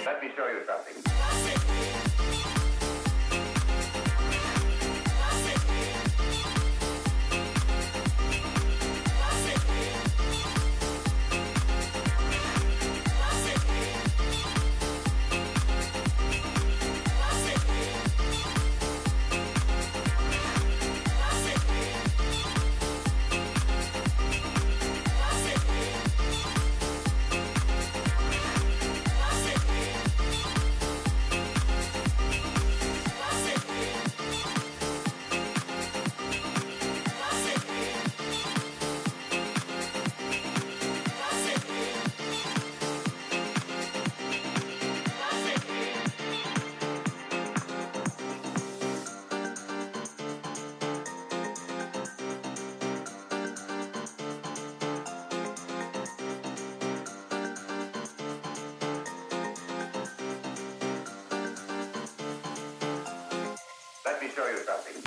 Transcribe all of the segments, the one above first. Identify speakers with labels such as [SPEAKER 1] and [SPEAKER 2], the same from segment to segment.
[SPEAKER 1] Let me show you something. Let me show you something.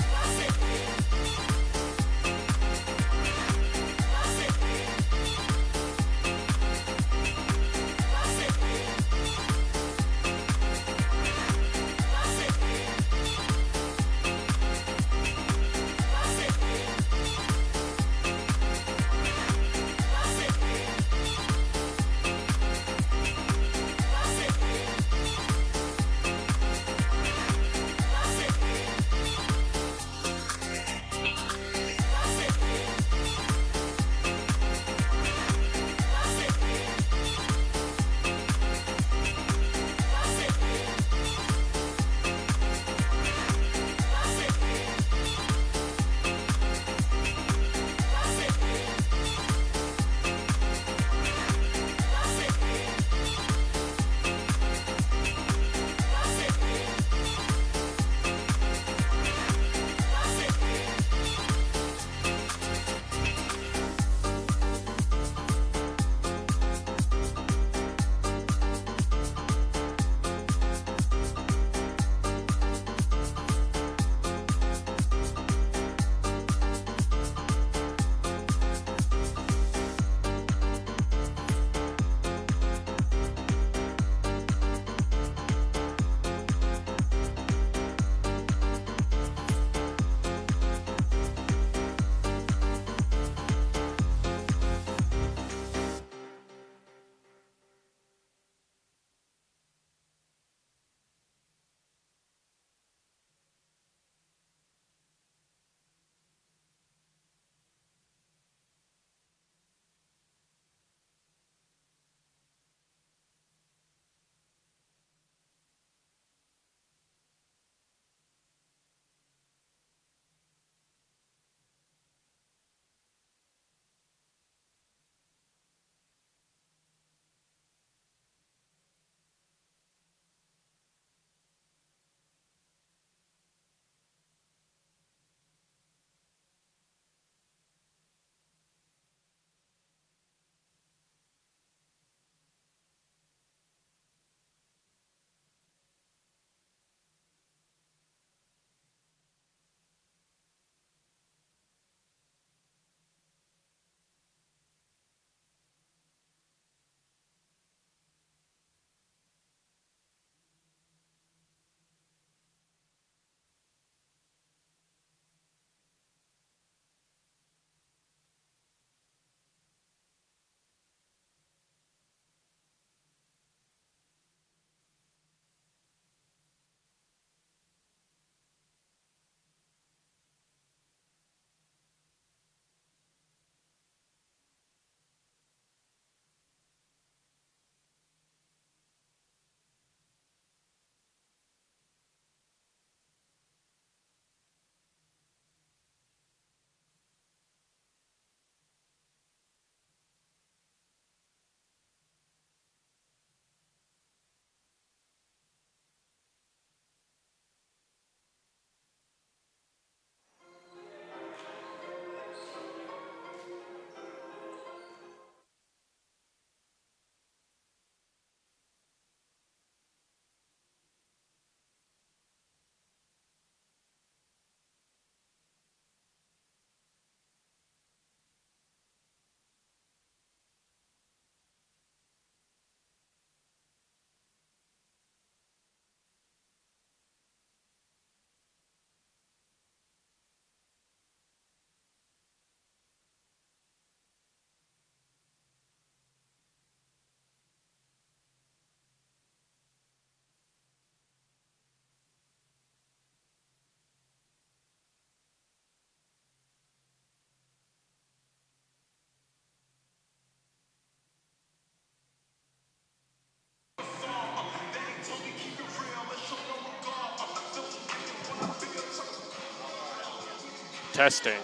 [SPEAKER 2] Testing.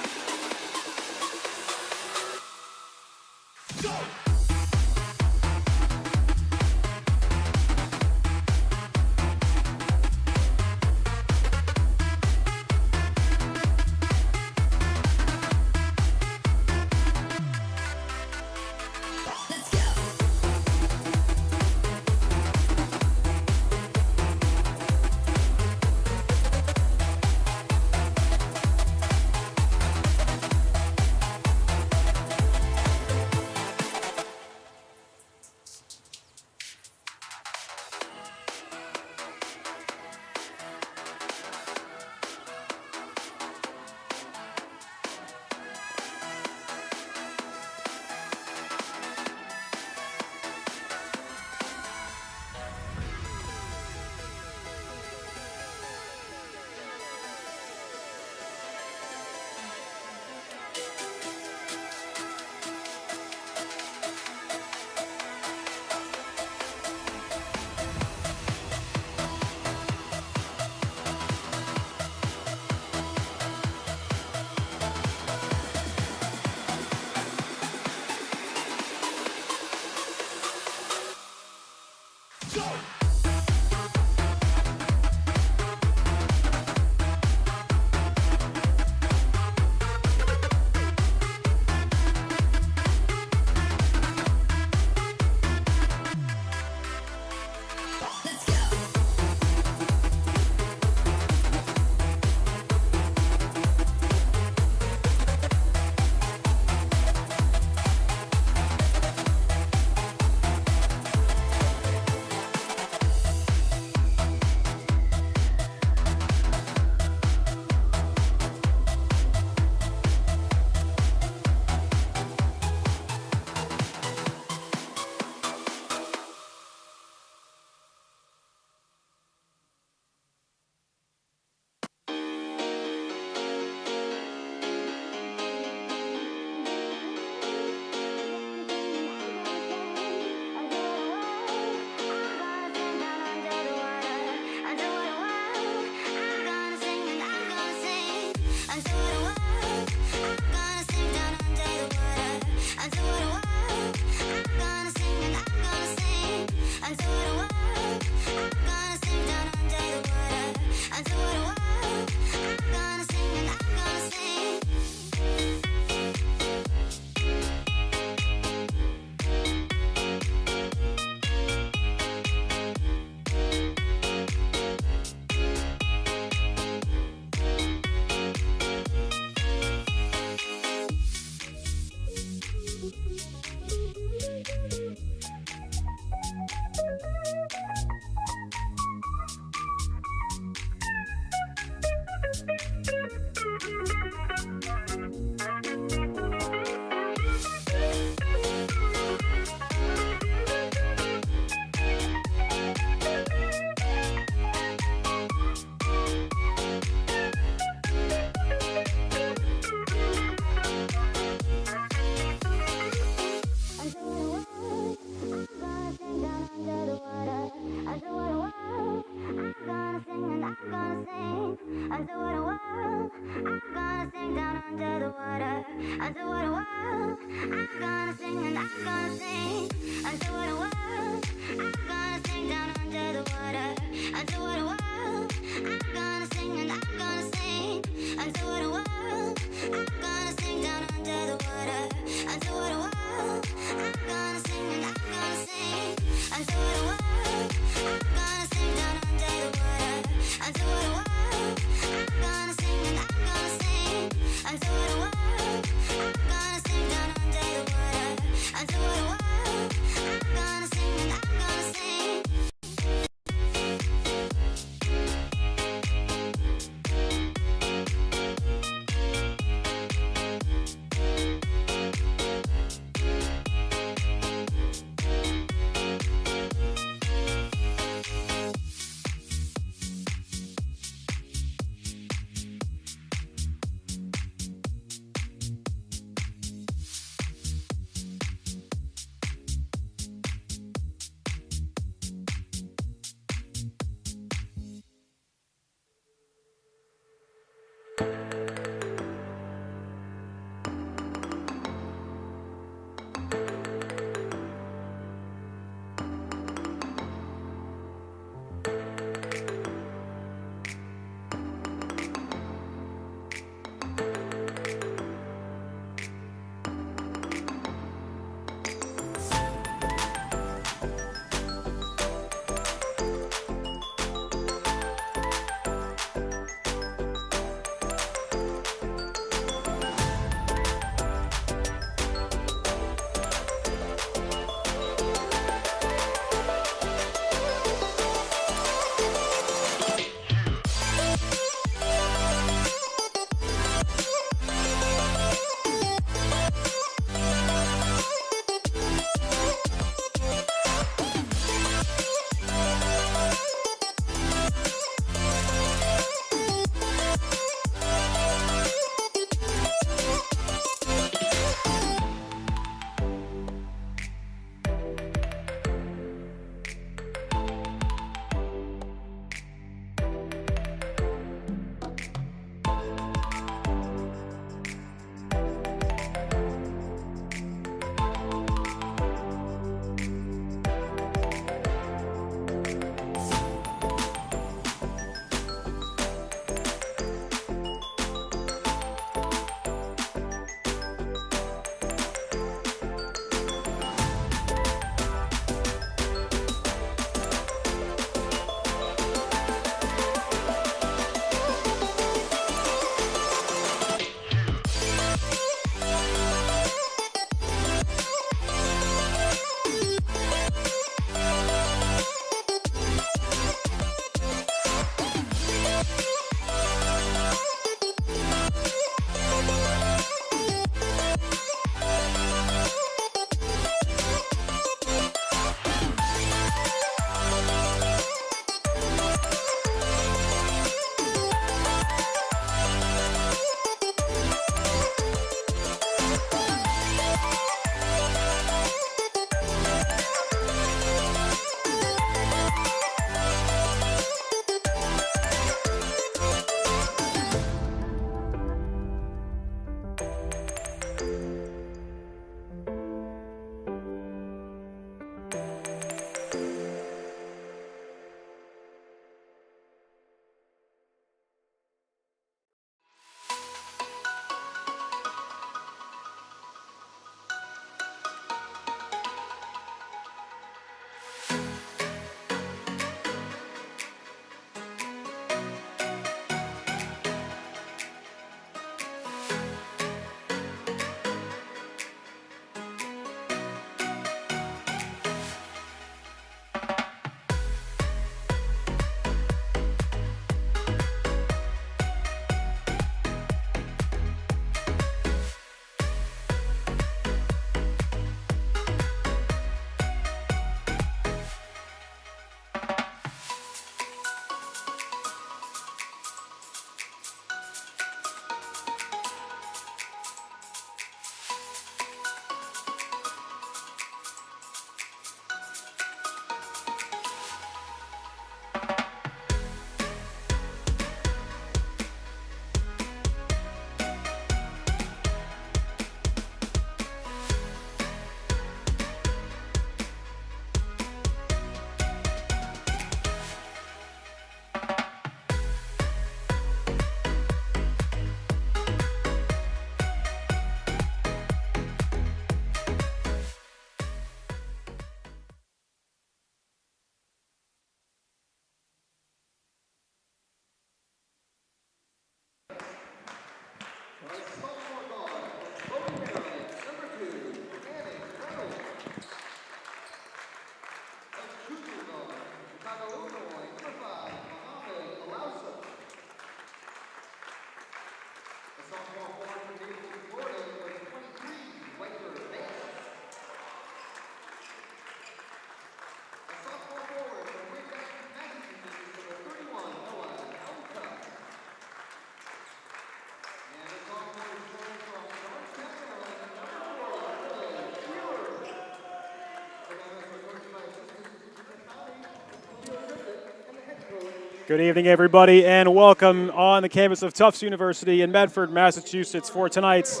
[SPEAKER 2] Good evening, everybody, and welcome on the campus of Tufts University in Medford, Massachusetts for tonight's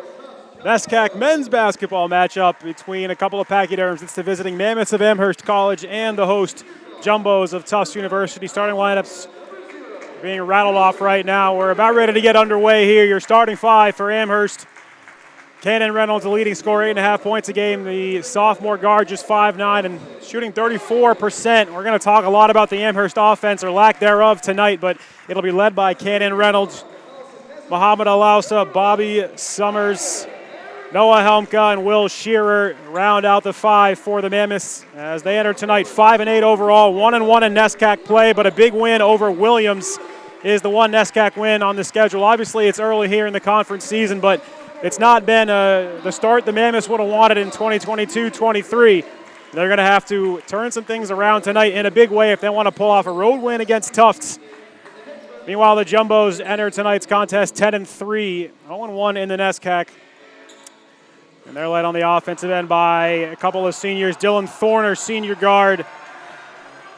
[SPEAKER 2] NESCAC men's basketball matchup between a couple of pachyderms. It's the visiting Mammoths of Amherst College and the host Jumbos of Tufts University. Starting lineups being rattled off right now. We're about ready to get underway here. Your starting five for Amherst. Cannon Reynolds, the leading scorer, 8.5 points a game. The sophomore guard, just 5'9", and shooting 34%. We're going to talk a lot about the Amherst offense, or lack thereof, tonight, but it'll be led by Cannon Reynolds, Muhammad Alausa, Bobby Summers, Noah Helmka, and Will Shearer round out the five for the Mammoths as they enter tonight 5-8 overall, 1-1 in NESCAC play, but a big win over Williams is the one NESCAC win on the schedule. Obviously, it's early here in the conference season, but it's not been the start the Mammoths would have wanted in 2022-23. They're going to have to turn some things around tonight in a big way if they want to pull off a road win against Tufts. Meanwhile, the Jumbos enter tonight's contest 10-3, 0-1 in the NESCAC. And they're led on the offensive end by a couple of seniors. Dylan Thorner, senior guard,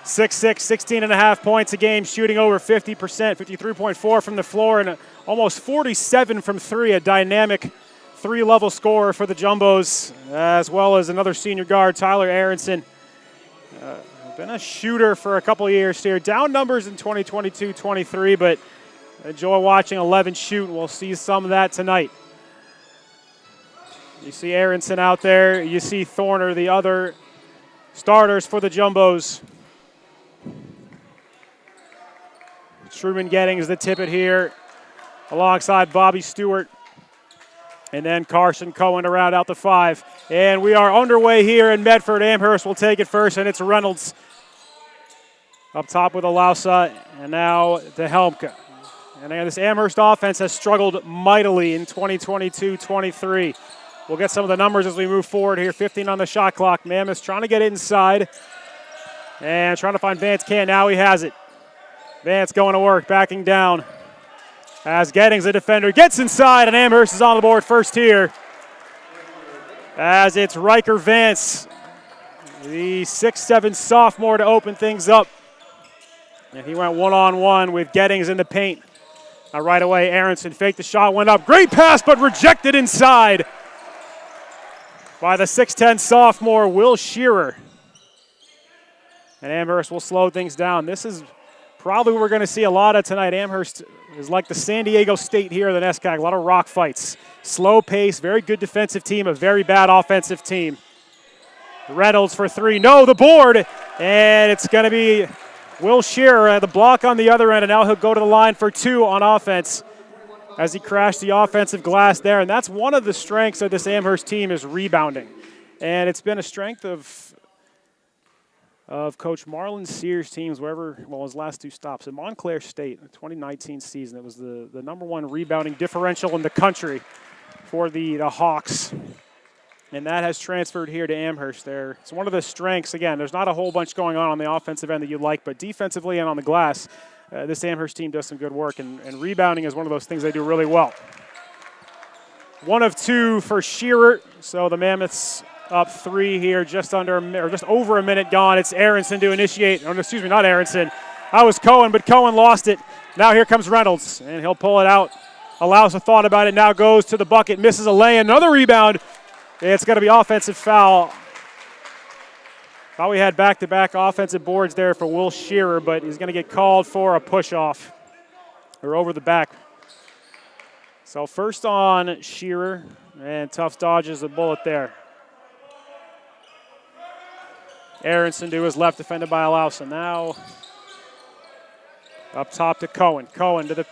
[SPEAKER 2] 6'6", 16.5 points a game, shooting over 50%, 53.4 from the floor, and almost 47 from three, a dynamic three-level scorer for the Jumbos, as well as another senior guard, Tyler Aronson. Been a shooter for a couple of years here. Down numbers in 2022-23, but enjoy watching 11 shoot. We'll see some of that tonight. You see Aronson out there. You see Thorner, the other starters for the Jumbos. Truman Gettings, the tippet here, alongside Bobby Stewart. And then Carson Cohen to round out the five. And we are underway here in Medford. Amherst will take it first, and it's Reynolds up top with Alausa, and now to Helmka. And this Amherst offense has struggled mightily in 2022-23. We'll get some of the numbers as we move forward here. 15 on the shot clock. Mammoth's trying to get it inside. And trying to find Vance Cann. Now he has it. Vance going to work, backing down. As Gettings, the defender, gets inside, and Amherst is on the board first here. As it's Riker Vance, the 6'7" sophomore, to open things up. And he went one-on-one with Gettings in the paint. Now right away, Aronson faked the shot, went up. Great pass, but rejected inside by the 6'10" sophomore, Will Shearer. And Amherst will slow things down. This is probably what we're going to see a lot of tonight. Amherst is like the San Diego State here in the NESCAC. A lot of rock fights. Slow pace, very good defensive team, a very bad offensive team. Reynolds for three. No, the board. And it's going to be Will Shearer, the block on the other end, and now he'll go to the line for two on offense as he crashed the offensive glass there. And that's one of the strengths of this Amherst team, is rebounding. And it's been a strength of Coach Marlon Sears' teams his last two stops. At Montclair State, the 2019 season, it was the number one rebounding differential in the country for the Hawks. And that has transferred here to Amherst there. It's one of the strengths. Again, there's not a whole bunch going on the offensive end that you like, but defensively and on the glass, this Amherst team does some good work, and rebounding is one of those things they do really well. 1 of 2 for Shearer, so the Mammoths up 3 here, just over a minute gone. It's Aronson to initiate. Oh, excuse me, not Aronson. That was Cohen, but Cohen lost it. Now here comes Reynolds, and he'll pull it out. Alausa thought about it, now goes to the bucket, misses a lay, another rebound. It's going to be offensive foul. Thought we had back-to-back offensive boards there for Will Shearer, but he's going to get called for a push-off or over the back. So first on Shearer, and Tufts dodges the bullet there. Aronson to his left, defended by Alausa. Now up top to Cohen. Cohen to the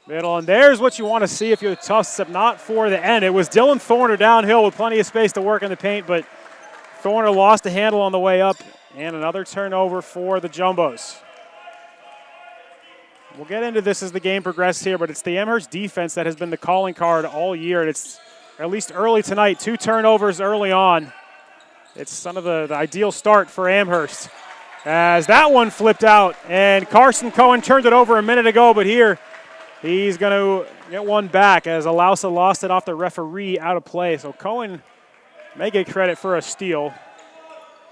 [SPEAKER 2] middle, and there's what you want to see if you're the Tufts, except not for the end. It was Dylan Thorner downhill with plenty of space to work in the paint, but Thorner lost the handle on the way up And another turnover for the Jumbos. We'll get into this as the game progresses here, but it's the Amherst defense that has been the calling card all year. And it's, at least early tonight, 2 turnovers early on. It's some of the ideal start for Amherst. As that one flipped out, and Carson Cohen turned it over a minute ago, but here he's going to get one back as Alausa lost it off the referee out of play. So Cohen may get credit for a steal.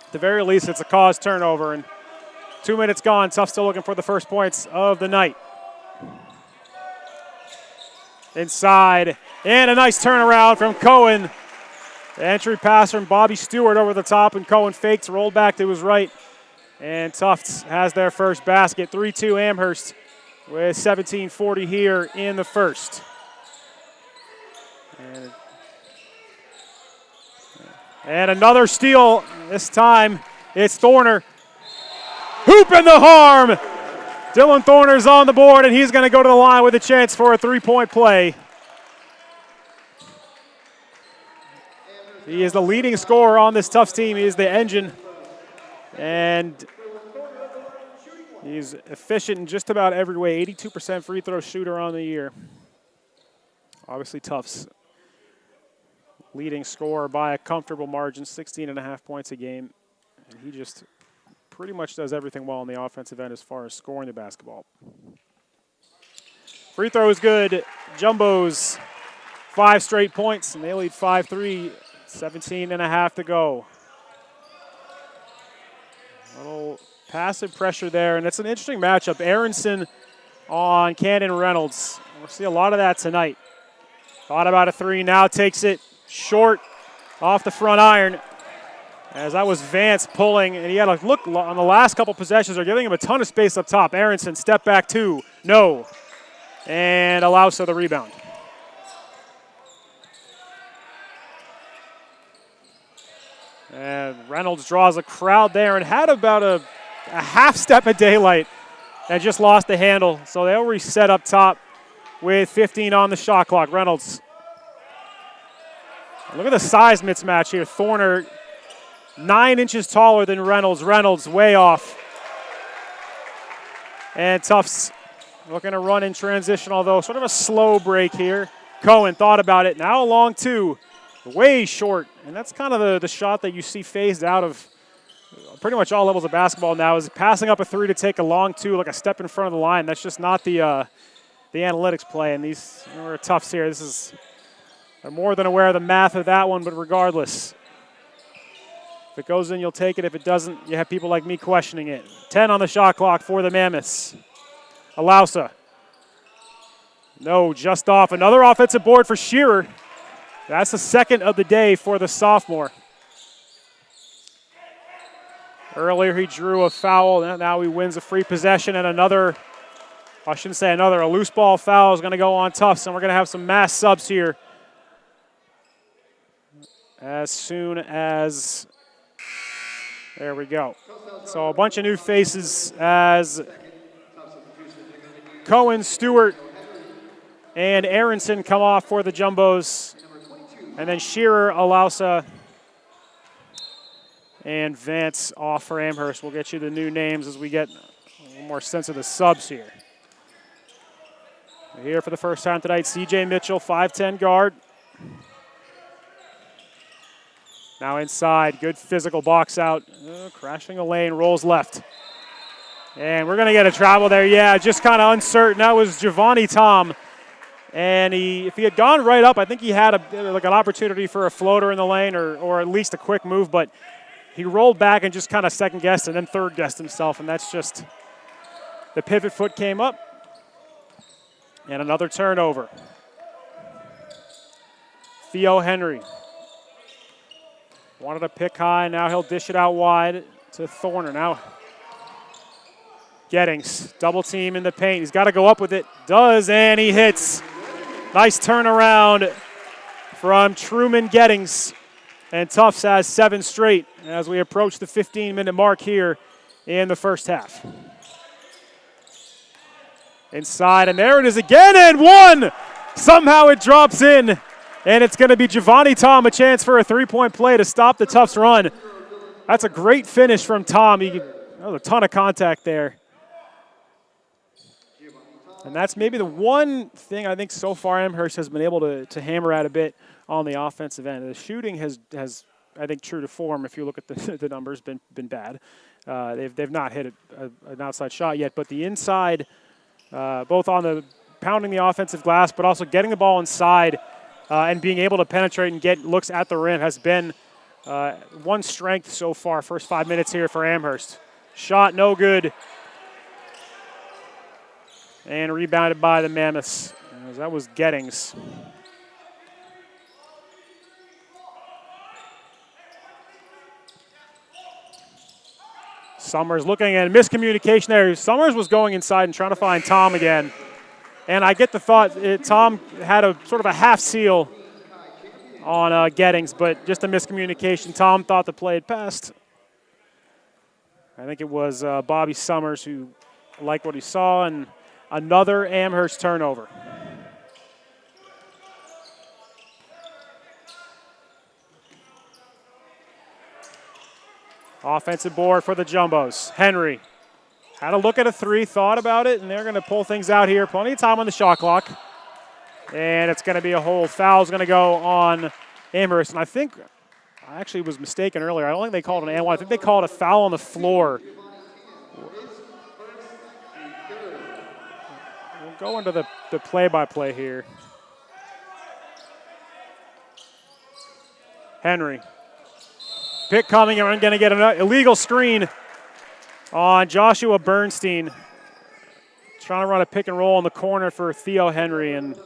[SPEAKER 2] At the very least, it's a caused turnover, and 2 minutes gone. Tufts still looking for the first points of the night. Inside, and a nice turnaround from Cohen. The entry pass from Bobby Stewart over the top, and Cohen fakes, rolled back to his right. And Tufts has their first basket. 3-2 Amherst with 17:40 here in the first. And another steal. This time it's Thorner. Hoop in the harm. Dylan Thorner's on the board, and he's going to go to the line with a chance for a 3-point play. He is the leading scorer on this Tufts team. He is the engine. And he's efficient in just about every way. 82% free throw shooter on the year. Obviously Tufts leading scorer by a comfortable margin, 16.5 points a game. And he just pretty much does everything well on the offensive end as far as scoring the basketball. Free throw is good. Jumbos 5 straight points, and they lead 5-3. 17.5 to go. A little passive pressure there, and it's an interesting matchup. Aronson on Cannon Reynolds. We'll see a lot of that tonight. Thought about a 3, now takes it short off the front iron. As that was Vance pulling, and he had a look on the last couple possessions. They're giving him a ton of space up top. Aronson, step back 2, no. And Alausa the rebound. And Reynolds draws a crowd there and had about a half step of daylight and just lost the handle. So they'll reset up top with 15 on the shot clock. Reynolds. Look at the size mismatch here. Thorner 9 inches taller than Reynolds. Reynolds way off. And Tufts looking to run in transition, although sort of a slow break here. Cohen thought about it. Now a long 2. Way short, and that's kind of the shot that you see phased out of pretty much all levels of basketball now, is passing up a 3 to take a long 2, like a step in front of the line. That's just not the analytics play, and these are Tufts here. They're more than aware of the math of that one, but regardless, if it goes in, you'll take it. If it doesn't, you have people like me questioning it. 10 on the shot clock for the Mammoths. Alausa. No, just off. Another offensive board for Shearer. That's the second of the day for the sophomore. Earlier he drew a foul, and now he wins a free possession, and another, I shouldn't say another, a loose ball foul is going to go on Tufts, and we're going to have some mass subs here as soon as, there we go. So a bunch of new faces as Cohen, Stewart, and Aronson come off for the Jumbos. And then Shearer, Alausa, and Vance off for Amherst. We'll get you the new names as we get a little more sense of the subs here. Here for the first time tonight, C.J. Mitchell, 5'10 guard. Now inside, good physical box out. Crashing a lane, rolls left. And we're going to get a travel there. Yeah, just kind of uncertain. That was Giovanni Tom. And if he had gone right up, I think he had an opportunity for a floater in the lane or at least a quick move, but he rolled back and just kind of second-guessed and then third-guessed himself, and that's just the pivot foot came up. And another turnover. Theo Henry wanted to pick high, now he'll dish it out wide to Thorner. Now Gettings, double team in the paint. He's got to go up with it. Does, and he hits. Nice turnaround from Truman Gettings. And Tufts has 7 straight as we approach the 15-minute mark here in the first half. Inside, and there it is again, and one! Somehow it drops in, and it's going to be Giovanni Tom, a chance for a three-point play to stop the Tufts run. That's a great finish from Tom. That was a ton of contact there. And that's maybe the one thing I think so far Amherst has been able to hammer at a bit on the offensive end. The shooting has I think, true to form, if you look at the numbers, been bad. They've not hit an outside shot yet, but the inside, both on the pounding the offensive glass, but also getting the ball inside and being able to penetrate and get looks at the rim has been one strength so far. First 5 minutes here for Amherst. Shot no good. And rebounded by the Mammoths. That was Gettings. Summers looking at miscommunication there. Summers was going inside and trying to find Tom again. And I get the thought Tom had a sort of a half seal on Gettings, but just a miscommunication. Tom thought the play had passed. I think it was Bobby Summers who liked what he saw, and another Amherst turnover. Offensive board for the Jumbos. Henry had a look at a three, thought about it, and they're going to pull things out here. Plenty of time on the shot clock. And it's going to be a hold. Foul's going to go on Amherst. And I think I actually was mistaken earlier. I don't think they called an and one. I think they called a foul on the floor. We'll go into the play-by-play here. Henry. Pick coming, and we're going to get an illegal screen on Joshua Bernstein. Trying to run a pick and roll in the corner for Theo Henry, and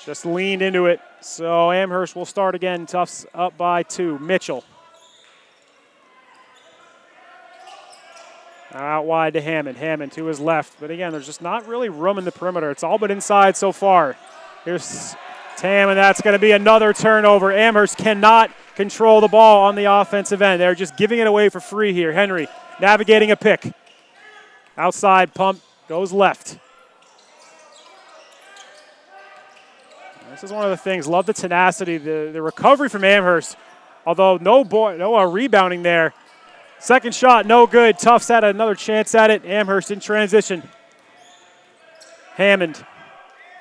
[SPEAKER 2] just leaned into it. So Amherst will start again. Tufts up by 2. Mitchell. Out wide to Hammond. Hammond to his left. But again, there's just not really room in the perimeter. It's all but inside so far. Here's Tam, and that's going to be another turnover. Amherst cannot control the ball on the offensive end. They're just giving it away for free here. Henry navigating a pick. Outside pump, goes left. This is one of the things. Love the tenacity, the recovery from Amherst. Although no rebounding there. Second shot, no good. Tufts had another chance at it. Amherst in transition. Hammond.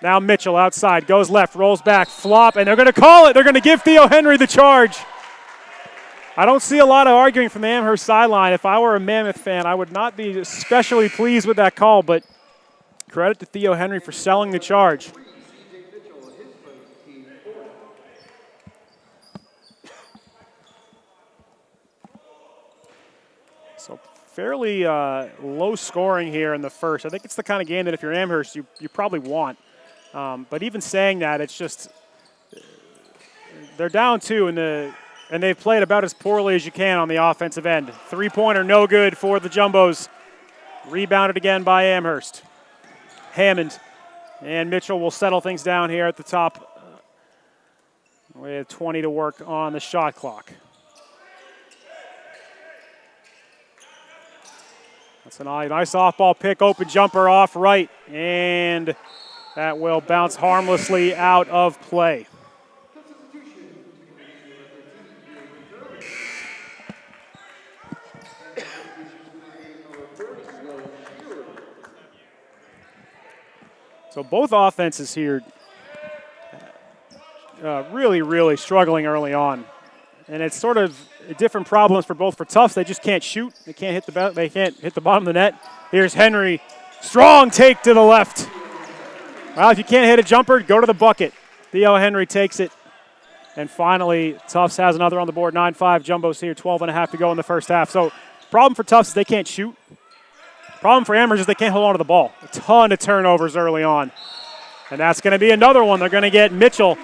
[SPEAKER 2] Now Mitchell outside, goes left, rolls back, flop, and they're going to call it. They're going to give Theo Henry the charge. I don't see a lot of arguing from the Amherst sideline. If I were a Mammoth fan, I would not be especially pleased with that call, but credit to Theo Henry for selling the charge. So fairly low scoring here in the first. I think it's the kind of game that if you're Amherst, you probably want. But even saying that, it's just they're down 2 and they've played about as poorly as you can on the offensive end. Three-pointer, no good for the Jumbos. Rebounded again by Amherst. Hammond and Mitchell will settle things down here at the top. We have 20 to work on the shot clock. That's a nice off-ball pick, open jumper off right, and that will bounce harmlessly out of play. So both offenses here really struggling early on. And it's sort of different problems for both. For Tufts, they just can't shoot. They can't hit the bottom of the net. Here's Henry. Strong take to the left. Well, if you can't hit a jumper, go to the bucket. Theo Henry takes it. And finally, Tufts has another on the board. 9-5 Jumbos here, 12.5 to go in the first half. So problem for Tufts is they can't shoot. Problem for Amherst is they can't hold on to the ball. A ton of turnovers early on. And that's going to be another one. They're going to get Mitchell.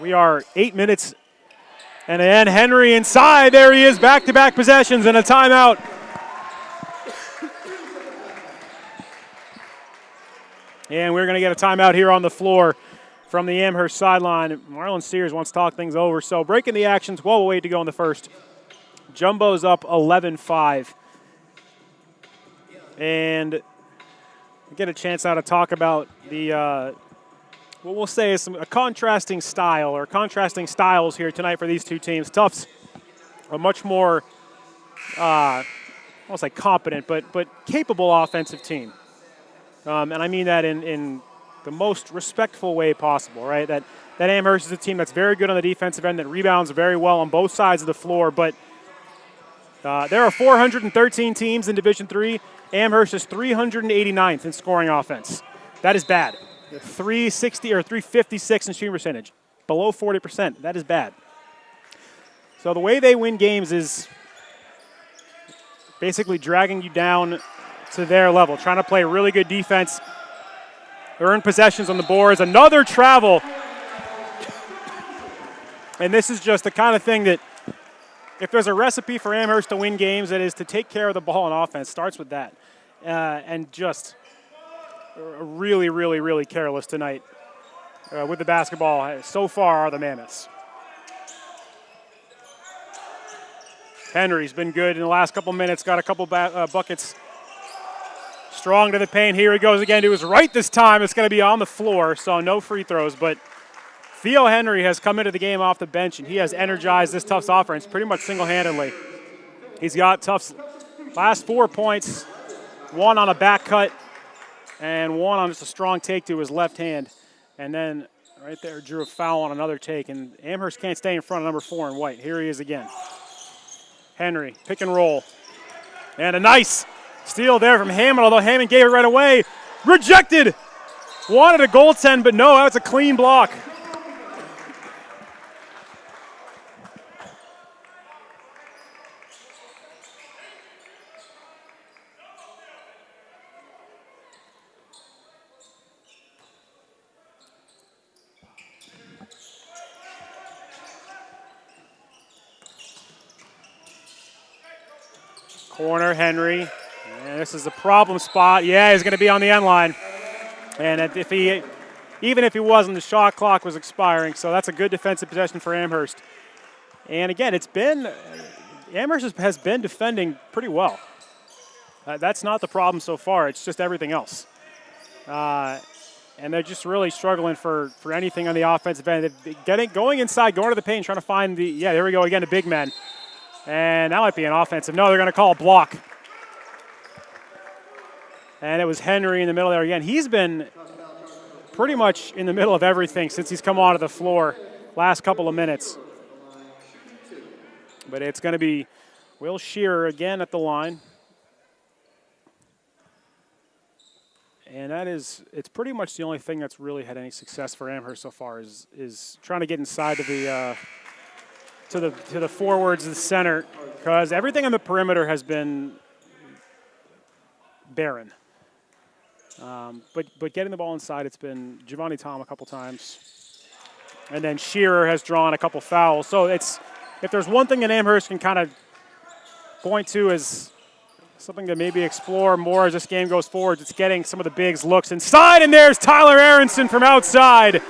[SPEAKER 2] We are 8 minutes, and then Henry inside. There he is, back-to-back possessions and a timeout. And we're going to get a timeout here on the floor from the Amherst sideline. Marlon Sears wants to talk things over. So breaking the action, 12:08 to go in the first. Jumbo's up 11-5. And we get a chance now to talk about the, what we'll say is a contrasting style or contrasting styles here tonight for these two teams. Tufts, a much more, I won't say competent, but capable offensive team. And I mean that in the most respectful way possible, right? That Amherst is a team that's very good on the defensive end, that rebounds very well on both sides of the floor, but there are 413 teams in Division III. Amherst is 389th in scoring offense. That is bad. 360 or 356 in shooting percentage, below 40%. That is bad. So the way they win games is basically dragging you down to their level, trying to play really good defense, earn possessions on the boards. Another travel. And this is just the kind of thing that if there's a recipe for Amherst to win games, it is to take care of the ball on offense. Starts with that. And just really, really, really careless tonight with the basketball. So far are the Mammoths. Henry's been good in the last couple minutes. Got a couple buckets. Strong to the paint. Here he goes again to his right this time. It's going to be on the floor, so no free throws, but Theo Henry has come into the game off the bench, and he has energized this Tufts offense pretty much single-handedly. He's got Tufts' last 4 points, one on a back cut and one on just a strong take to his left hand. And then right there drew a foul on another take, and Amherst can't stay in front of number 4 in white. Here he is again. Henry, pick and roll. And a nice steal there from Hammond, although Hammond gave it right away. Rejected! Wanted a goaltend, but no, that's a clean block. Corner, Henry. And this is a problem spot. Yeah, he's going to be on the end line. And even if he wasn't, the shot clock was expiring. So that's a good defensive possession for Amherst. And again, Amherst has been defending pretty well. That's not the problem so far. It's just everything else. And they're just really struggling for anything on the offensive end. Going inside, going to the paint, trying to find there we go again, the big men. And that might be an offensive. No, they're going to call a block. And it was Henry in the middle there again. He's been pretty much in the middle of everything since he's come onto the floor last couple of minutes. But it's going to be Will Shearer again at the line. And it's pretty much the only thing that's really had any success for Amherst so far is trying to get inside of to the forwards, the center, because everything on the perimeter has been barren. But getting the ball inside, it's been Giovanni Tom a couple times. And then Shearer has drawn a couple fouls. So if there's one thing that Amherst can kind of point to as something to maybe explore more as this game goes forward, it's getting some of the bigs looks inside, and there's Tyler Aronson from outside.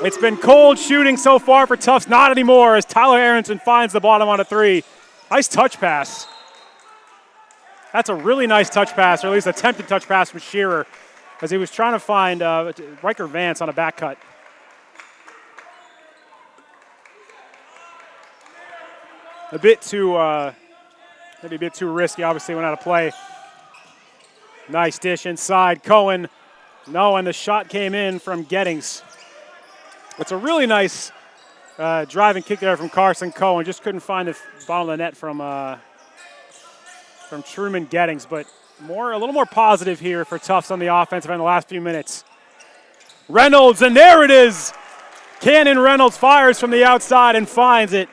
[SPEAKER 2] It's been cold shooting so far for Tufts, not anymore, as Tyler Aronson finds the bottom on a three. Nice touch pass. That's a really nice touch pass, or at least attempted touch pass from Shearer, as he was trying to find Riker Vance on a back cut. Maybe a bit too risky, obviously went out of play. Nice dish inside, Cohen. No, and the shot came in from Gettings. It's a really nice driving kick there from Carson Cohen. Just couldn't find the bottom of the net from Truman Gettings, but a little more positive here for Tufts on the offensive end the last few minutes. Reynolds, and there it is. Cannon Reynolds fires from the outside and finds it.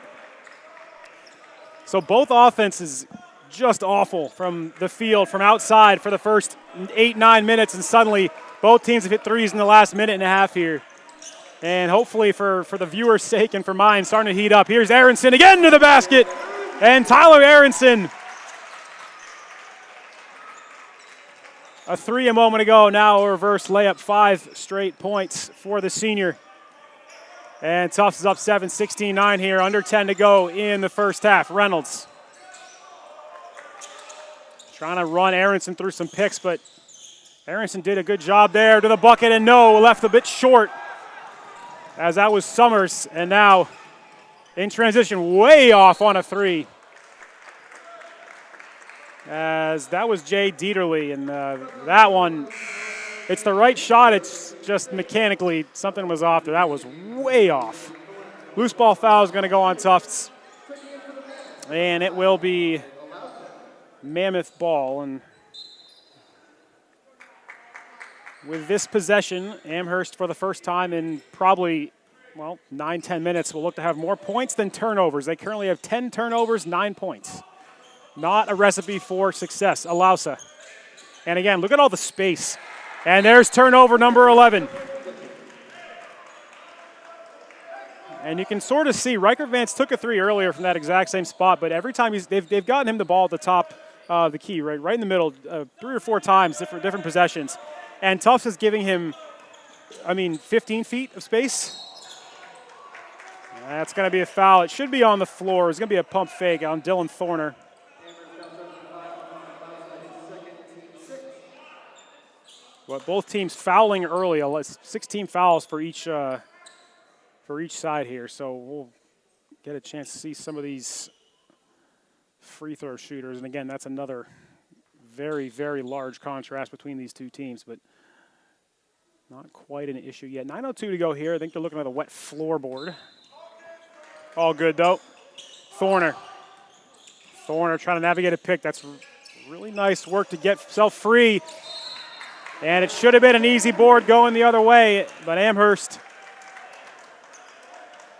[SPEAKER 2] So both offenses just awful from the field, from outside for the first 8-9 minutes, and suddenly both teams have hit threes in the last minute and a half here. And hopefully for the viewer's sake and for mine, starting to heat up. Here's Aronson again to the basket, and Tyler Aronson a 3 a moment ago. Now a reverse layup, 5 straight points for the senior. And Tufts is up 7, 16-9 here, under 10 to go in the first half. Reynolds trying to run Aronson through some picks, but Aronson did a good job there to the bucket, and no, left a bit short, as that was Summers. And now in transition, way off on a 3. As that was Jay Dieterle, and that one, it's the right shot, it's just mechanically something was off there. That was way off. Loose ball foul is going to go on Tufts, and it will be Mammoth ball. And with this possession, Amherst for the first time in probably, 9-10 minutes will look to have more points than turnovers. They currently have 10 turnovers, 9 points. Not a recipe for success. Alausa. And again, look at all the space. And there's turnover number 11. And you can sort of see Riker Vance took a 3 earlier from that exact same spot, but every time they've gotten him the ball at the top of the key, right in the middle, 3 or 4 times, different possessions. And Tufts is giving him, 15 feet of space. That's going to be a foul. It should be on the floor. It's going to be a pump fake on Dylan Thorner. But both teams fouling early. 16 fouls for each side here. So we'll get a chance to see some of these free throw shooters. And again, that's another very, very large contrast between these two teams, but not quite an issue yet. 9:02 to go here. I think they're looking at a wet floorboard. All good, though. Thorner trying to navigate a pick. That's really nice work to get himself free. And it should have been an easy board going the other way, but Amherst,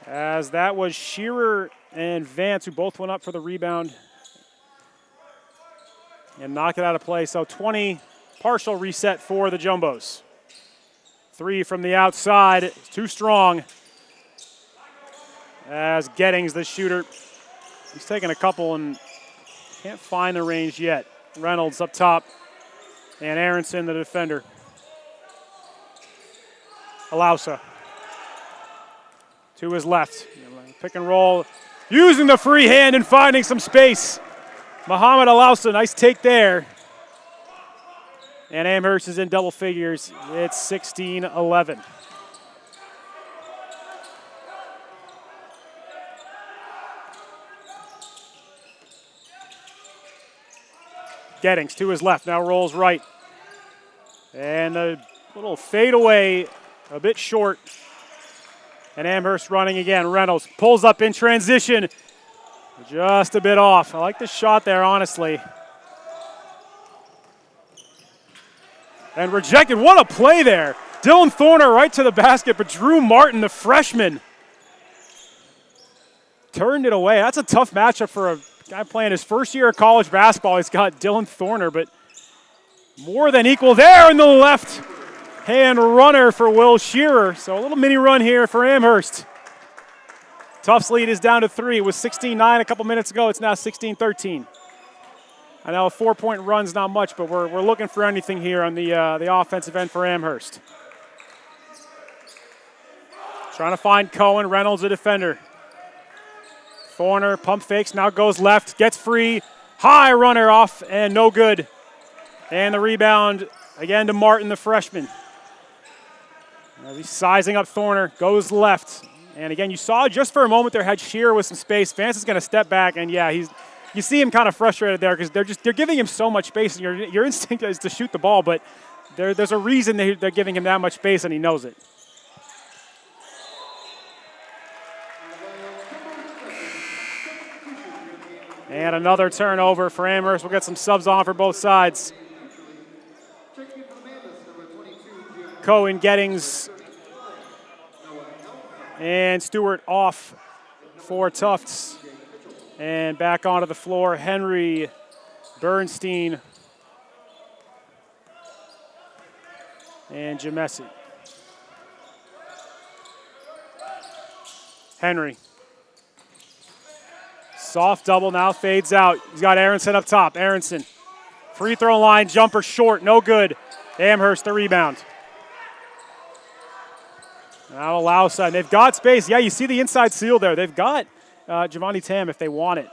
[SPEAKER 2] as that was Shearer and Vance, who both went up for the rebound and knocked it out of play. So 20 partial reset for the Jumbos. 3 from the outside, too strong. As Gettings, the shooter, he's taking a couple and can't find the range yet. Reynolds up top. And Aronson, the defender. Alausa to his left. Pick and roll. Using the free hand and finding some space. Muhammad Alausa, nice take there. And Amherst is in double figures. It's 16-11. Gettings to his left, now rolls right. And a little fadeaway, a bit short. And Amherst running again. Reynolds pulls up in transition. Just a bit off. I like the shot there, honestly. And rejected. What a play there. Dylan Thorner right to the basket, but Drew Martin, the freshman, turned it away. That's a tough matchup for a guy playing his first year of college basketball. He's got Dylan Thorner, but more than equal there in the left hand runner for Will Shearer. So a little mini run here for Amherst. Tufts lead is down to 3. It was 16-9 a couple minutes ago. It's now 16-13. I know a 4-point run's not much, but we're looking for anything here on the offensive end for Amherst. Trying to find Cohen. Reynolds, a defender. Thorner pump fakes, now goes left, gets free. High runner off and no good. And the rebound again to Martin, the freshman. He's sizing up Thorner, goes left. And again, you saw just for a moment there had Shearer with some space. Vance is going to step back, and yeah, you see him kind of frustrated there because they're giving him so much space. And your instinct is to shoot the ball, but there's a reason they're giving him that much space, and he knows it. And another turnover for Amherst. We'll get some subs on for both sides. Cohen, Gettings, and Stewart off for Tufts. And back onto the floor, Henry, Bernstein, and Jamesi. Henry. Soft double now fades out. He's got Aronson up top. Aronson Free throw line, jumper short, no good. Amherst the rebound. Now Alausa, and they've got space. Yeah, you see the inside seal there. They've got Giovanni Tam if they want it.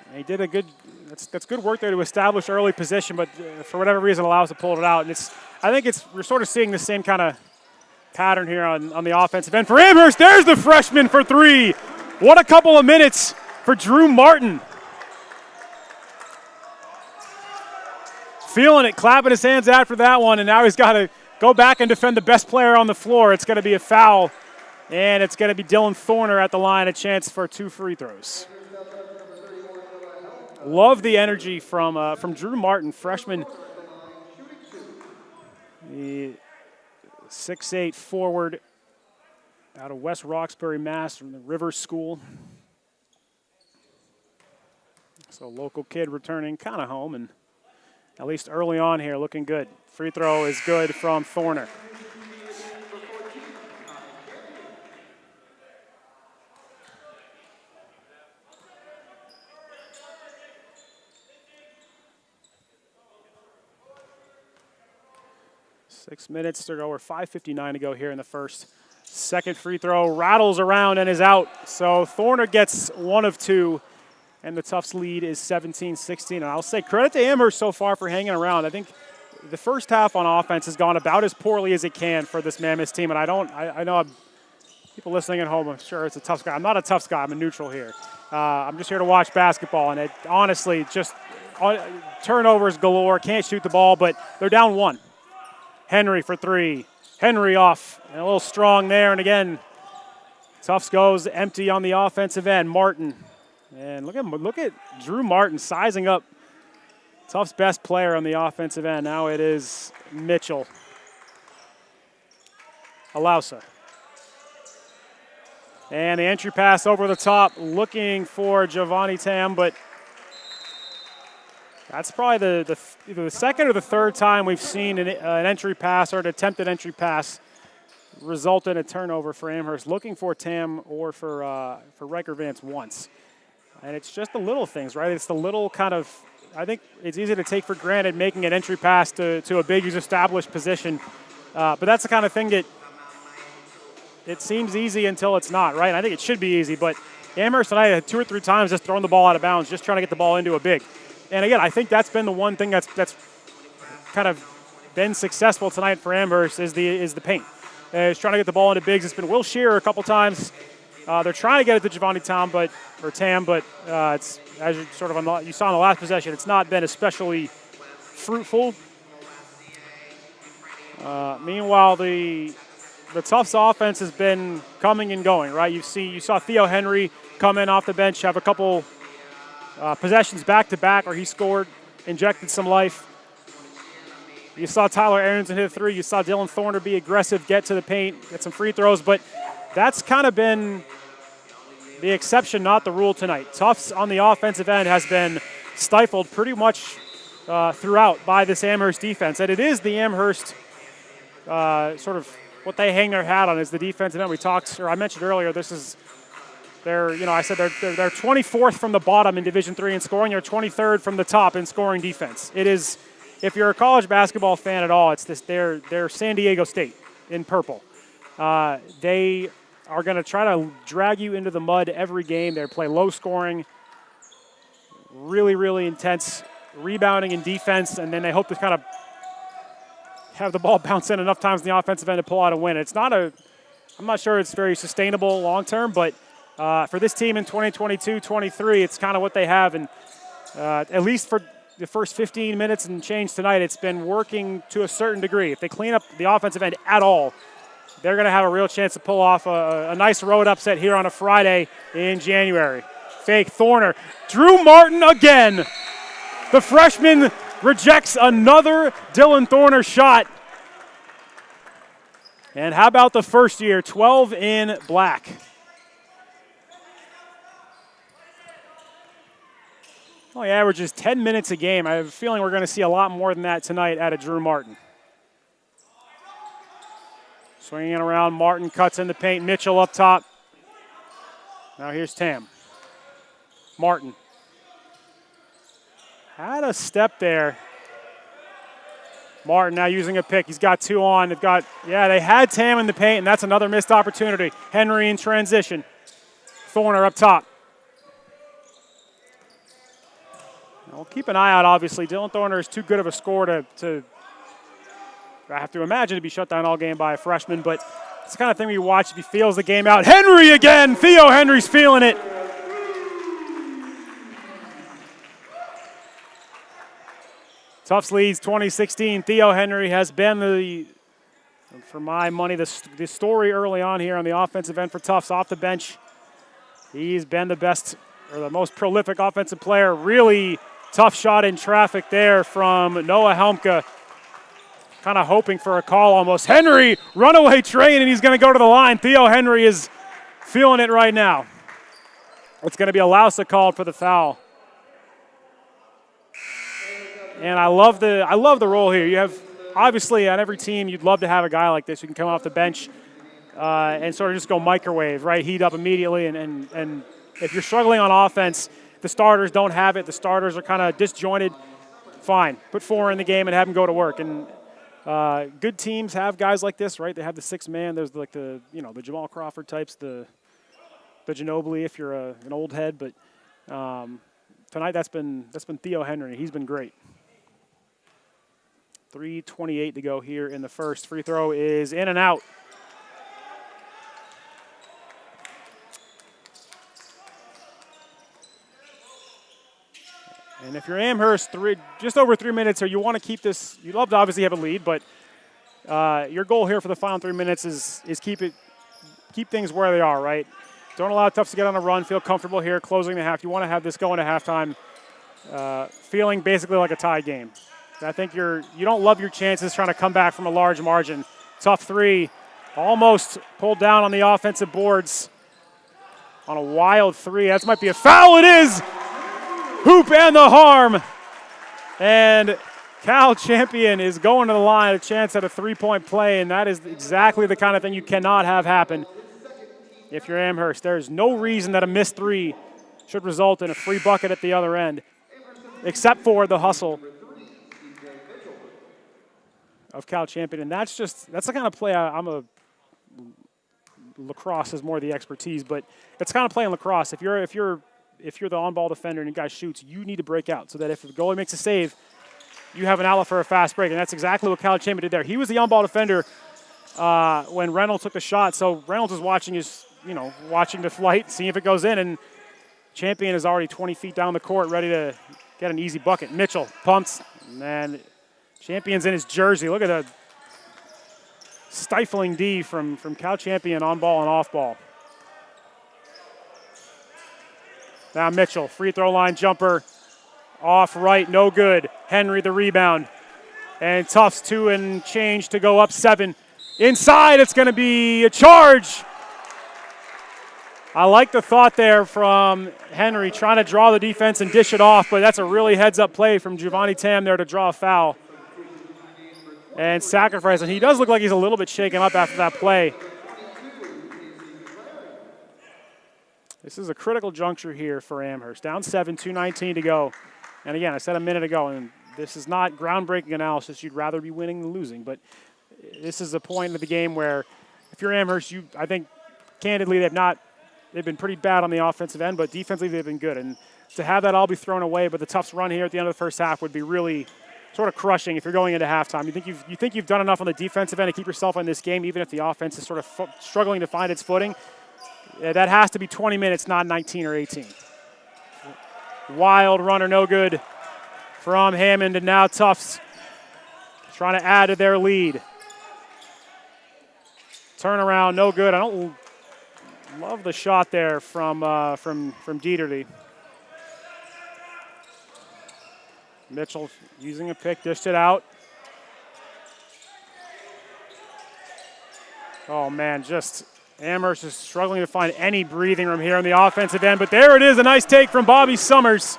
[SPEAKER 2] And he did a good, that's good work there to establish early position, but for whatever reason, Alausa pulled it out. And I think we're sort of seeing the same kind of pattern here on the offensive end. For Amherst, there's the freshman for three. What a couple of minutes for Drew Martin. Feeling it, clapping his hands after that one, and now he's got to go back and defend the best player on the floor. It's going to be a foul, and it's going to be Dylan Thorner at the line, a chance for 2 free throws. Love the energy from Drew Martin, freshman. The 6'8" forward out of West Roxbury, Mass, from the Rivers School. So local kid returning kind of home, and at least early on here, looking good. Free throw is good from Thorner. Six minutes to go, or 5:59 to go here in the first. Second free throw rattles around and is out. So Thorner gets 1 of 2. And the Tufts lead is 17-16. And I'll say credit to Amherst so far for hanging around. I think the first half on offense has gone about as poorly as it can for this Mammoth team. And I know people listening at home, I'm sure it's a Tufts guy. I'm not a Tufts guy. I'm a neutral here. I'm just here to watch basketball. And it honestly just turnovers galore. Can't shoot the ball, but they're down 1. Henry for 3. Henry off. And a little strong there. And again, Tufts goes empty on the offensive end. Martin. And look at Drew Martin sizing up Tufts' best player on the offensive end. Now it is Mitchell. Alausa. And the entry pass over the top, looking for Giovanni Tam, but that's probably either the second or the third time we've seen an entry pass or an attempted entry pass result in a turnover for Amherst. Looking for Tam or for Riker Vance once. And it's just the little things, right? It's the little kind of, I think it's easy to take for granted making an entry pass to a big established position. But that's the kind of thing that it seems easy until it's not, right? And I think it should be easy, but Amherst tonight had 2 or 3 times just throwing the ball out of bounds, just trying to get the ball into a big. And again, I think that's been the one thing that's kind of been successful tonight for Amherst is the paint. Is trying to get the ball into bigs. It's been Will Shearer a couple times. They're trying to get it to Giovanni Tam, but it's as you you saw in the last possession. It's not been especially fruitful. Meanwhile, the Tufts offense has been coming and going. Right, you saw Theo Henry come in off the bench, have a couple possessions back to back, where he scored, injected some life. You saw Tyler Aronson hit a 3. You saw Dylan Thorner be aggressive, get to the paint, get some free throws, but that's kind of been the exception, not the rule tonight. Tufts on the offensive end has been stifled pretty much throughout by this Amherst defense. And it is the Amherst sort of what they hang their hat on is the defensive end. I mentioned earlier, I said they're 24th from the bottom in Division III in scoring. They're 23rd from the top in scoring defense. It is, if you're a college basketball fan at all, it's this. They're San Diego State in purple. They are going to try to drag you into the mud every game. They play low scoring, really, really intense rebounding and defense, and then they hope to kind of have the ball bounce in enough times in the offensive end to pull out a win. I'm not sure it's very sustainable long term, but for this team in 2022-23, it's kind of what they have, and at least for the first 15 minutes and change tonight, it's been working to a certain degree. If they clean up the offensive end at all, they're going to have a real chance to pull off a nice road upset here on a Friday in January. Fake Thorner. Drew Martin again. The freshman rejects another Dylan Thorner shot. And how about the first year? 12 in black. Well, he averages 10 minutes a game. I have a feeling we're going to see a lot more than that tonight out of Drew Martin. Swinging it around, Martin cuts in the paint. Mitchell up top. Now here's Tam. Martin. Had a step there. Martin now using a pick. He's got 2 on. They had Tam in the paint, and that's another missed opportunity. Henry in transition. Thorner up top. Now we'll keep an eye out, obviously. Dylan Thorner is too good of a scorer to I have to imagine, to be shut down all game by a freshman, but it's the kind of thing we watch if he feels the game out. Henry again! Theo Henry's feeling it. Tufts leads 2016. Theo Henry has been for my money, the story early on here on the offensive end for Tufts off the bench. He's been the best, or the most prolific offensive player. Really tough shot in traffic there from Noah Helmke. Kind of hoping for a call almost. Henry, runaway train, and he's going to go to the line. Theo Henry is feeling it right now. It's going to be a Lausa called for the foul. And I love the role here. You have, obviously, on every team, you'd love to have a guy like this who can come off the bench and sort of just go microwave, right? Heat up immediately. And if you're struggling on offense, the starters don't have it. The starters are kind of disjointed. Fine. Put 4 in the game and have them go to work. And good teams have guys like this, right? They have the 6 man. There's like the Jamal Crawford types, the Ginobili if you're an old head. But tonight that's been Theo Henry. He's been great. 3:28 to go here in the first. Free throw is in and out. And if you're Amherst, just over 3 minutes here, you want to keep this. You'd love to obviously have a lead, but your goal here for the final 3 minutes is keep things where they are, right? Don't allow Tufts to get on a run. Feel comfortable here, closing the half. You want to have this go into halftime, feeling basically like a tie game. I think you don't love your chances trying to come back from a large margin. Tough 3, almost pulled down on the offensive boards on a wild 3. That might be a foul. It is. Hoop and the harm. And Cal Champion is going to the line, a chance at a 3-point play, and that is exactly the kind of thing you cannot have happen if you're Amherst. There's no reason that a missed 3 should result in a free bucket at the other end, except for the hustle of Cal Champion. And that's the kind of play lacrosse is more the expertise, but it's kind of play in lacrosse. If you're the on-ball defender and your guy shoots, you need to break out so that if the goalie makes a save, you have an outlet for a fast break. And that's exactly what Cal Champion did there. He was the on-ball defender when Reynolds took the shot. So Reynolds was watching the flight, seeing if it goes in, and Champion is already 20 feet down the court, ready to get an easy bucket. Mitchell pumps, and Champion's in his jersey. Look at the stifling D from Cal Champion on ball and off ball. Now Mitchell, free throw line jumper, off right, no good. Henry the rebound. And Tufts 2 and change to go up 7. Inside, it's going to be a charge. I like the thought there from Henry, trying to draw the defense and dish it off, but that's a really heads-up play from Giovanni Tam there to draw a foul and sacrifice. And he does look like he's a little bit shaken up after that play. This is a critical juncture here for Amherst. Down 7, 2:19 to go. And again, I said a minute ago, and this is not groundbreaking analysis. You'd rather be winning than losing. But this is a point of the game where if you're Amherst, I think candidly they've been pretty bad on the offensive end, but defensively they've been good. And to have that all be thrown away, but the Tufts run here at the end of the first half would be really sort of crushing if you're going into halftime. You think you've done enough on the defensive end to keep yourself in this game, even if the offense is sort of struggling to find its footing. That has to be 20 minutes, not 19 or 18. Wild runner, no good from Hammond, and now Tufts trying to add to their lead. Turnaround, no good. I don't love the shot there from Dieterle. Mitchell using a pick, dished it out. Oh man, just Amherst is struggling to find any breathing room here on the offensive end, but there it is, a nice take from Bobby Summers.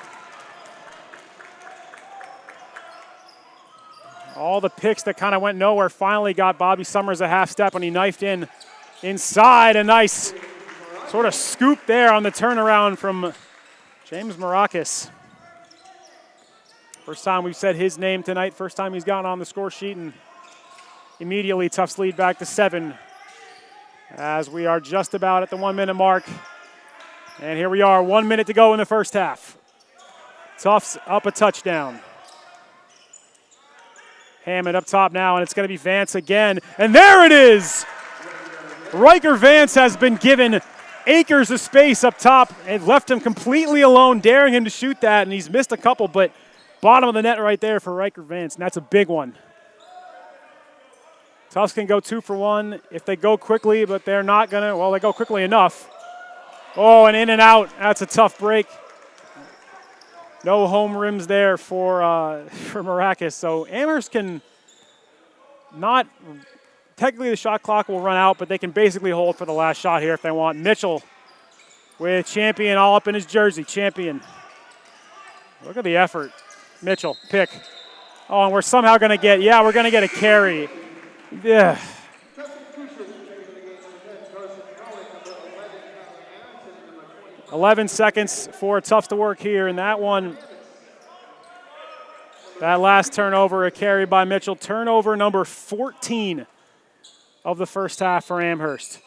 [SPEAKER 2] All the picks that kind of went nowhere finally got Bobby Summers a half step when he knifed inside. A nice sort of scoop there on the turnaround from James Marakis. First time we've said his name tonight, first time he's gotten on the score sheet, and immediately Tufts lead back to 7 as we are just about at the 1 minute mark. And here we are, 1 minute to go in the first half. Tufts up a touchdown. Hammond up top now, and it's going to be Vance again. And there it is! Riker Vance has been given acres of space up top and left him completely alone, daring him to shoot that, and he's missed a couple, but bottom of the net right there for Riker Vance, and that's a big one. Tufts can go 2 for 1 if they go quickly, but they're not going to. Well, they go quickly enough. Oh, and in and out. That's a tough break. No home rims there for Maracas. So Amherst can not – technically the shot clock will run out, but they can basically hold for the last shot here if they want. Mitchell with Champion all up in his jersey. Champion. Look at the effort. Mitchell, pick. Oh, and we're somehow going to get – yeah, we're going to get a carry. Yeah. 11 seconds for Tufts to work here, and that one, that last turnover, a carry by Mitchell. Turnover number 14 of the first half for Amherst.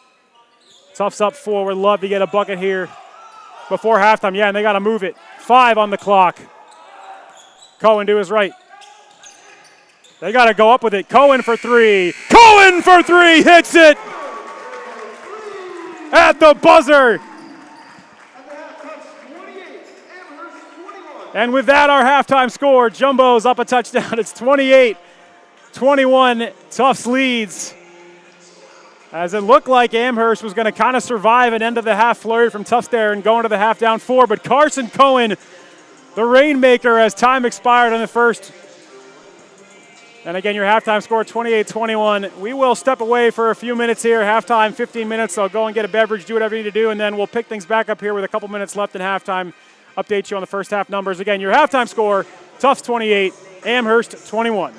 [SPEAKER 2] Tufts up 4. Would love to get a bucket here before halftime. Yeah, and they got to move it. 5 on the clock. Cohen to his right. They got to go up with it. Cohen for 3. Cohen for 3 hits it at the buzzer. And with that, our halftime score, Jumbo's up a touchdown. It's 28-21. Tufts leads. As it looked like Amherst was going to kind of survive an end of the half flurry from Tufts there and go into the half down 4. But Carson Cohen, the rainmaker, as time expired on the first. And again, your halftime score, 28-21. We will step away for a few minutes here. Halftime, 15 minutes. So go and get a beverage, do whatever you need to do, and then we'll pick things back up here with a couple minutes left in halftime. Update you on the first half numbers. Again, your halftime score, Tufts 28, Amherst 21.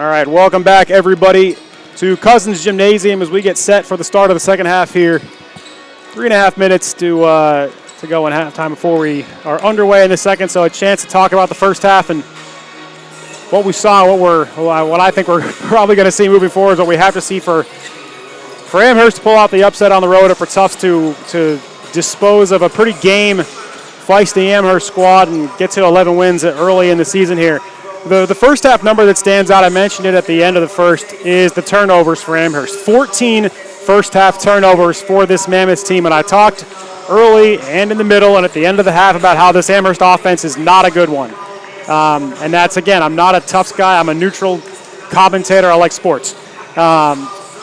[SPEAKER 2] All right, welcome back, everybody, to Cousins Gymnasium as we get set for the start of the second half here. 3.5 minutes to go in halftime before we are underway in the second, so a chance to talk about the first half and what we saw, what I think we're probably going to see moving forward is what we have to see for Amherst to pull out the upset on the road, or for Tufts to dispose of a pretty game, feisty Amherst squad and get to 11 wins early in the season here. The first half number that stands out, I mentioned it at the end of the first, is the turnovers for Amherst. 14 first half turnovers for this Mammoth team, and I talked early and in the middle and at the end of the half about how this Amherst offense is not a good one. And that's, again, I'm not a Tufts guy. I'm a neutral commentator. I like sports.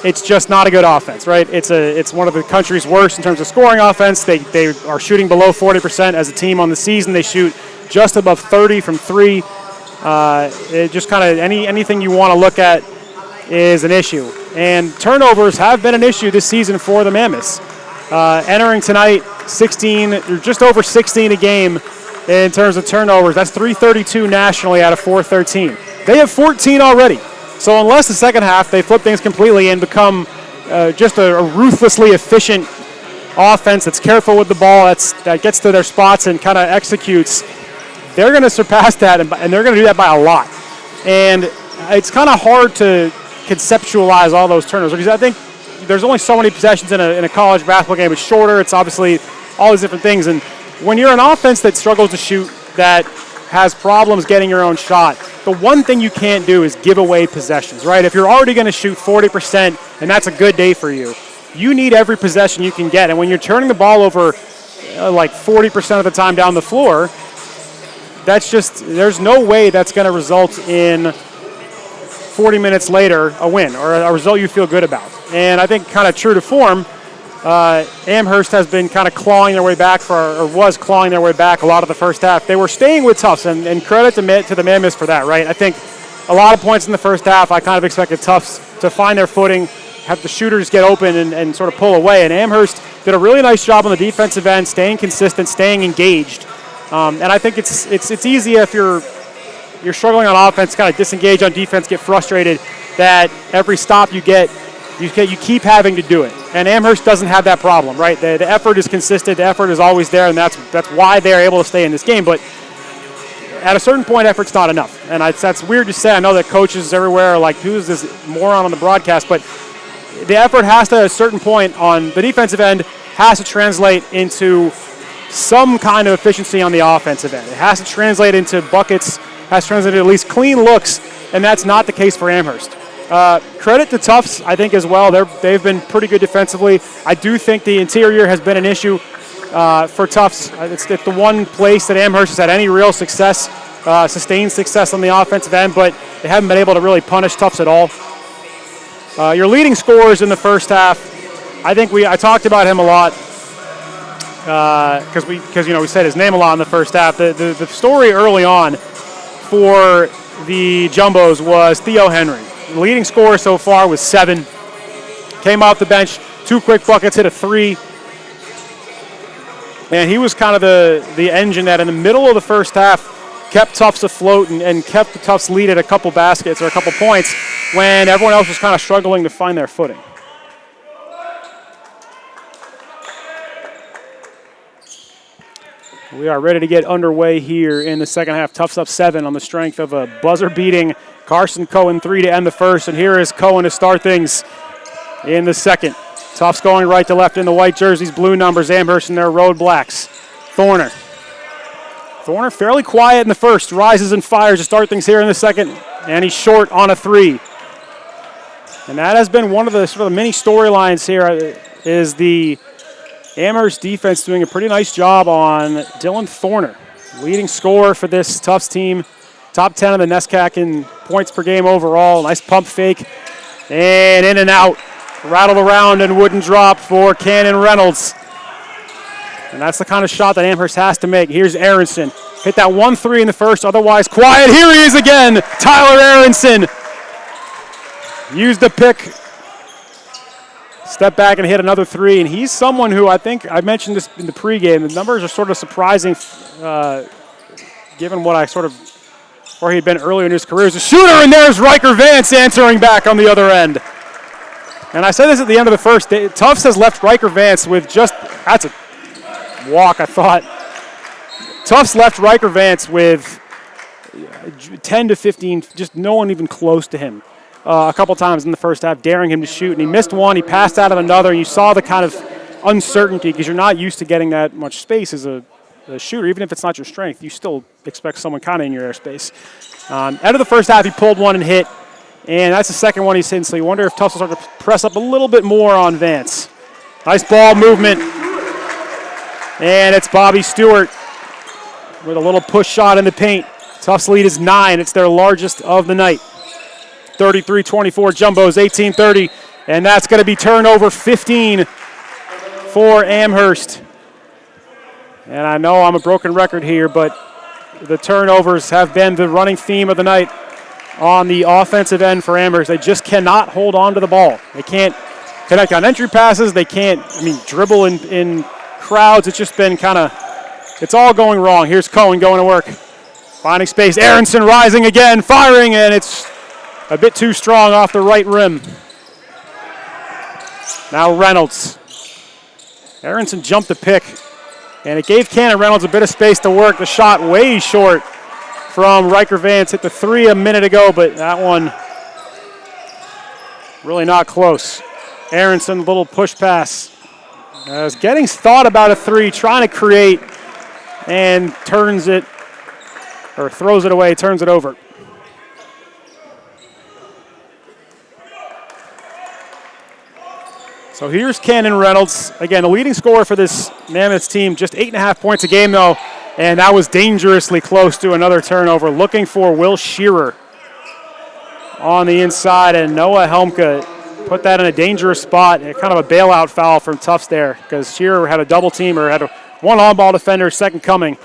[SPEAKER 2] It's just not a good offense, right? It's one of the country's worst in terms of scoring offense. They are shooting below 40% as a team on the season. They shoot just above 30 from three. It just kind of anything you want to look at is an issue. And turnovers have been an issue this season for the Mammoths. Entering tonight, 16, or just over 16 a game in terms of turnovers. That's 332 nationally out of 413. They have 14 already. So unless the second half they flip things completely and become just a ruthlessly efficient offense that's careful with the ball, that gets to their spots and kind of executes, they're going to surpass that, and they're going to do that by a lot. And it's kind of hard to conceptualize all those turnovers because I think there's only so many possessions in a college basketball game. It's shorter. It's obviously all these different things. And when you're an offense that struggles to shoot, that has problems getting your own shot, the one thing you can't do is give away possessions, right? If you're already going to shoot 40% and that's a good day for you, you need every possession you can get. And when you're turning the ball over like 40% of the time down the floor, there's no way that's going to result in 40 minutes later a win or a result you feel good about. And I think kind of true to form, Amherst has been kind of clawing their way back was clawing their way back a lot of the first half. They were staying with Tufts, and credit to the Mammoths for that, right? I think a lot of points in the first half, I kind of expected Tufts to find their footing, have the shooters get open and sort of pull away. And Amherst did a really nice job on the defensive end, staying consistent, staying engaged. And I think it's easy if you're struggling on offense, kind of disengage on defense, get frustrated, that every stop you get, you keep having to do it. And Amherst doesn't have that problem, right? The effort is consistent, the effort is always there, and that's why they're able to stay in this game. But at a certain point, effort's not enough. And that's weird to say. I know that coaches everywhere are like, who's this moron on the broadcast? But the effort has to, at a certain point on the defensive end, has to translate into some kind of efficiency on the offensive end. It has to translate into buckets, has to translate into at least clean looks, and that's not the case for Amherst. Credit to Tufts, I think, as well. They've been pretty good defensively. I do think the interior has been an issue for Tufts. It's the one place that Amherst has had any real success, sustained success on the offensive end, but they haven't been able to really punish Tufts at all. Your leading scorers in the first half, I think I talked about him a lot because we said his name a lot in the first half. The story early on for the Jumbos was Theo Henry. The leading scorer so far was 7. Came off the bench, 2 quick buckets, hit a 3. And he was kind of the engine that in the middle of the first half kept Tufts afloat and kept the Tufts lead at a couple baskets or a couple points when everyone else was kind of struggling to find their footing. We are ready to get underway here in the second half. Tufts up 7 on the strength of a buzzer-beating Carson Cohen 3 to end the first. And here is Cohen to start things in the second. Tufts going right to left in the white jerseys, blue numbers, Amherst in their road blacks. Thorner fairly quiet in the first, rises and fires to start things here in the second. And he's short on a 3. And that has been one of the sort of mini storylines here, is the Amherst defense doing a pretty nice job on Dylan Thorner, leading scorer for this Tufts team. Top 10 of the NESCAC in points per game overall. Nice pump fake. And in and out. Rattled around and wouldn't drop for Cannon Reynolds. And that's the kind of shot that Amherst has to make. Here's Aronson. Hit that 1-3 in the first, otherwise quiet. Here he is again, Tyler Aronson. Used the pick. Step back and hit another 3, and he's someone who I think I mentioned this in the pregame. The numbers are sort of surprising given what I sort of where he'd been earlier in his career as a shooter, and there's Riker Vance answering back on the other end. And I said this at the end of the first. Tufts has left Riker Vance with that's a walk, I thought. Tufts left Riker Vance with 10 to 15, just no one even close to him a couple times in the first half, daring him to shoot. And he missed one, he passed out of another, and you saw the kind of uncertainty because you're not used to getting that much space as a shooter. Even if it's not your strength, you still expect someone kind of in your airspace. Out of the first half, he pulled one and hit. And that's the second one he's hitting, so you wonder if Tufts will start to press up a little bit more on Vance. Nice ball movement. And it's Bobby Stewart with a little push shot in the paint. Tufts lead is 9. It's their largest of the night. 33-24, Jumbo's 18-30. And that's going to be turnover 15 for Amherst. And I know I'm a broken record here, but the turnovers have been the running theme of the night. On the offensive end for Amherst, they just cannot hold on to the ball. They can't connect on entry passes. They can't, dribble in crowds. It's just been it's all going wrong. Here's Cohen going to work. Finding space. Aronson rising again, firing, and it's a bit too strong off the right rim. Now Reynolds. Aronson jumped the pick, and it gave Cannon Reynolds a bit of space to work. The shot way short from Riker Vance. Hit the 3 a minute ago, but that one really not close. Aronson, little push pass. Is getting thought about a 3, trying to create, and throws it away, turns it over. So here's Cannon Reynolds. Again, the leading scorer for this Mammoths team, just 8.5 points a game though. And that was dangerously close to another turnover. Looking for Will Shearer on the inside, and Noah Helmke put that in a dangerous spot. Kind of a bailout foul from Tufts there because Shearer had a double teamer, had one on-ball defender, second coming.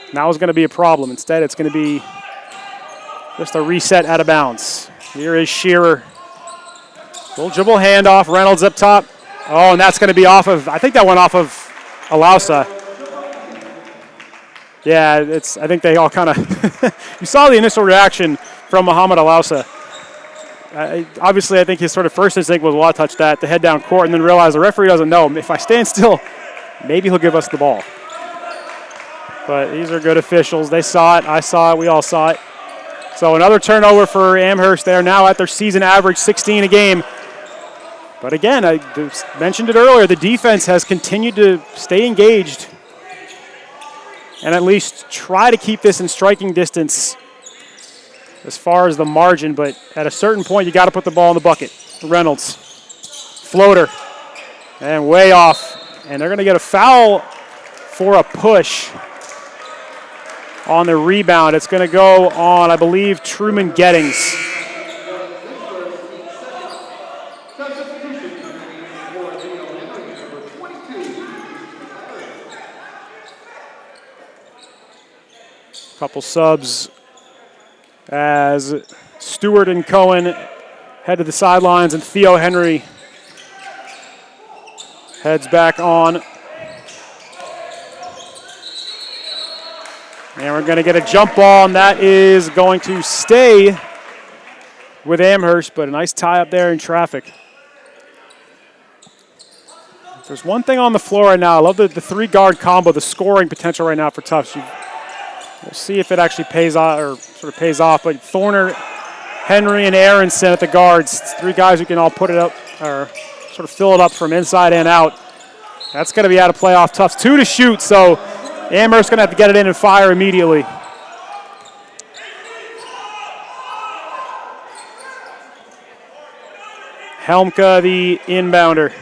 [SPEAKER 2] And that was going to be a problem. Instead, it's going to be just a reset out of bounds. Here is Shearer. Little dribble handoff, Reynolds up top. Oh, and that's going to be off of, I think that went off of Alausa. Yeah, I think they all kind of, you saw the initial reaction from Muhammad Alausa. Obviously, I think his sort of first instinct was, well, I'll touch that, to head down court, and then realize the referee doesn't know. If I stand still, maybe he'll give us the ball. But these are good officials. They saw it, I saw it, we all saw it. So another turnover for Amherst. They're now at their season average, 16 a game. But again, I mentioned it earlier, the defense has continued to stay engaged and at least try to keep this in striking distance as far as the margin, but at a certain point, you got to put the ball in the bucket. Reynolds, floater, and way off. And they're going to get a foul for a push on the rebound. It's going to go on, I believe, Truman Gettings. Couple subs as Stewart and Cohen head to the sidelines, and Theo Henry heads back on. And we're going to get a jump ball, and that is going to stay with Amherst, but a nice tie up there in traffic. If there's one thing on the floor right now, I love the three-guard combo, the scoring potential right now for Tufts. We'll see if it actually pays off, or sort of pays off. But Thorner, Henry, and Aronson at the guards. It's three guys who can all put it up, or sort of fill it up from inside and out. That's going to be out of play off Tufts. 2 to shoot, so Amherst going to have to get it in and fire immediately. Helmke, the inbounder.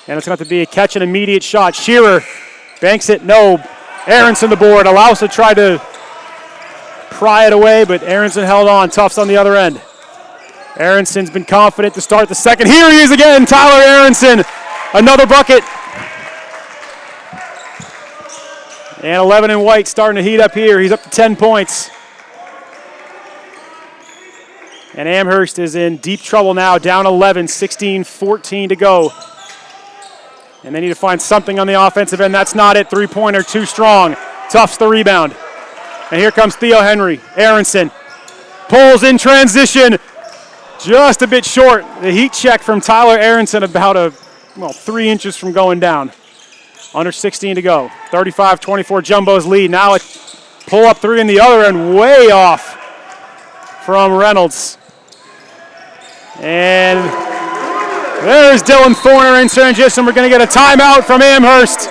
[SPEAKER 2] And it's going to have to be a catch and immediate shot. Shearer banks it, no. Aronson the board, allows to try to pry it away, but Aronson held on. Tufts on the other end. Aronson's been confident to start the second. Here he is again, Tyler Aronson. Another bucket. And 11 and White starting to heat up here. He's up to 10 points. And Amherst is in deep trouble now, down 11, 16-14 to go. And they need to find something on the offensive end. That's not it. Three-pointer too strong. Tufts the rebound. And here comes Theo Henry. Aronson pulls in transition. Just a bit short. The heat check from Tyler Aronson about 3 inches from going down. Under 16 to go. 35-24 Jumbo's lead. Now a pull-up three in the other end, way off from Reynolds. And there's Dylan Thorner in transition. We're going to get a timeout from Amherst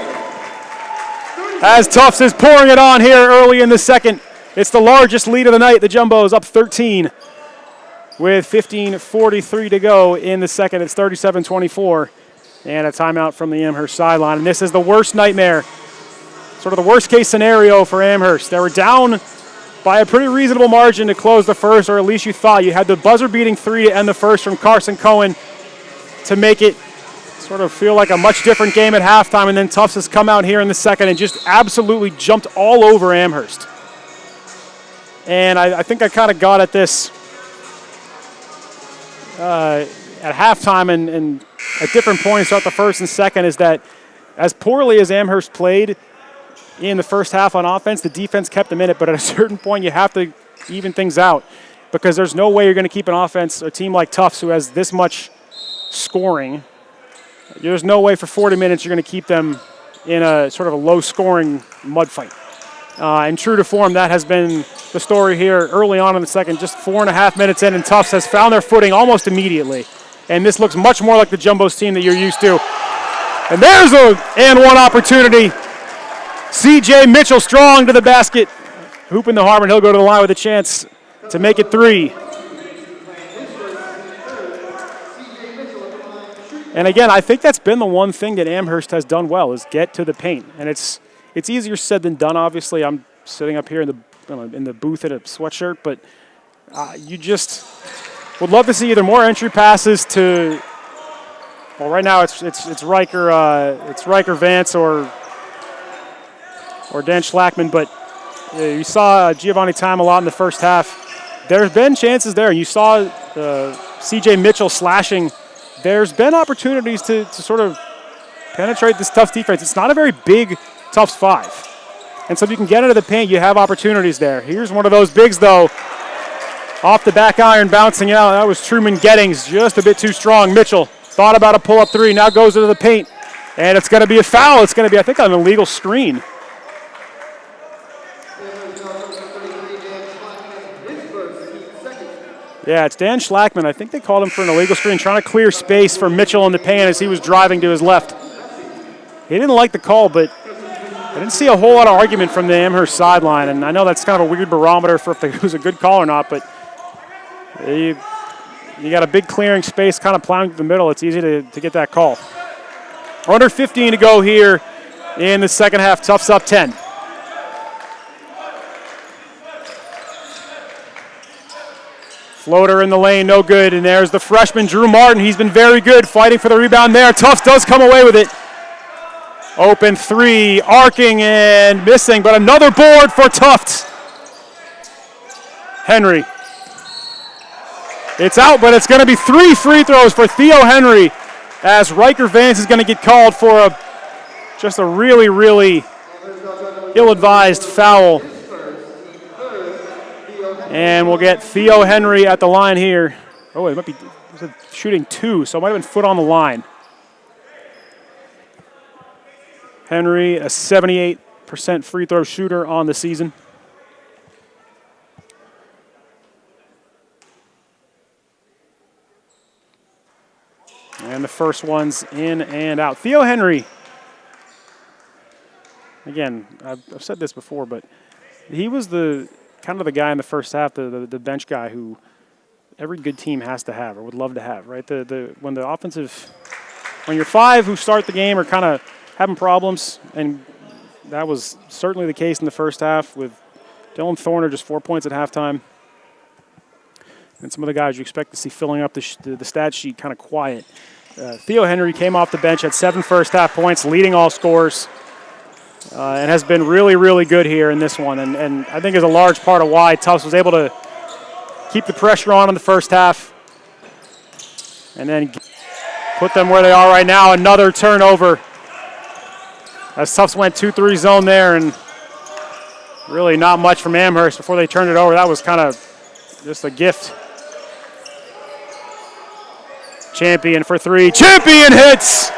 [SPEAKER 2] as Tufts is pouring it on here early in the second. It's the largest lead of the night. The Jumbos up 13 with 15:43 to go in the second. It's 37-24 and a timeout from the Amherst sideline. And this is the worst nightmare, sort of the worst case scenario for Amherst. They were down by a pretty reasonable margin to close the first, or at least you thought. You had the buzzer-beating three to end the first from Carson Cohen to make it sort of feel like a much different game at halftime, and then Tufts has come out here in the second and just absolutely jumped all over Amherst. And I think I kind of got at this at halftime and at different points throughout the first and second, is that as poorly as Amherst played in the first half on offense, the defense kept them in it, but at a certain point you have to even things out, because there's no way you're going to keep an offense, a team like Tufts who has this much scoring, there's no way for 40 minutes you're going to keep them in a sort of a low-scoring mud fight. And true to form, that has been the story here early on in the second. Just 4.5 minutes in, and Tufts has found their footing almost immediately. And this looks much more like the Jumbos team that you're used to. And there's a and one opportunity. C.J. Mitchell strong to the basket. Hooping the Harmon. He'll go to the line with a chance to make it three. And again, I think that's been the one thing that Amherst has done well, is get to the paint. And it's easier said than done, obviously. I'm sitting up here in the booth in a sweatshirt, but you just would love to see either more entry passes to, well, right now it's Riker Vance or Dan Schlackman, but you saw Giovanni Time a lot in the first half. There's been chances there. You saw C.J. Mitchell slashing. There's been opportunities to sort of penetrate this Tufts defense. It's not a very big Tufts 5. And so if you can get into the paint, you have opportunities there. Here's one of those bigs, though. Off the back iron, bouncing out. That was Truman Gettings, just a bit too strong. Mitchell thought about a pull-up three, now goes into the paint. And it's going to be a foul. It's going to be, I think, an illegal screen. Yeah, it's Dan Schlackman. I think they called him for an illegal screen, trying to clear space for Mitchell in the paint as he was driving to his left. He didn't like the call, but I didn't see a whole lot of argument from the Amherst sideline. And I know that's kind of a weird barometer for if it was a good call or not, but you got a big clearing space kind of plowing through the middle. It's easy to get that call. Under 15 to go here in the second half. Tufts up 10. Floater in the lane, no good. And there's the freshman, Drew Martin. He's been very good fighting for the rebound there. Tufts does come away with it. Open three, arcing and missing, but another board for Tufts. Henry. It's out, but it's going to be 3 free throws for Theo Henry, as Riker Vance is going to get called for just a really, really ill-advised foul. And we'll get Theo Henry at the line here. Oh, it might be shooting 2, so it might have been foot on the line. Henry, a 78% free throw shooter on the season. And the first one's in and out. Theo Henry, again, I've said this before, but he was the kind of the guy in the first half, the bench guy who every good team has to have or would love to have, right? When your 5 who start the game are kind of having problems, and that was certainly the case in the first half with Dylan Thorner, just 4 points at halftime. And some of the guys you expect to see filling up the stat sheet kind of quiet. Theo Henry came off the bench at 7 first-half points, leading all scorers, and has been really, really good here in this one. And I think is a large part of why Tufts was able to keep the pressure on in the first half and then put them where they are right now. Another turnover as Tufts went 2-3 zone there, and Really not much from Amherst before they turned it over. That was kind of just a gift. Champion for three. Champion hits!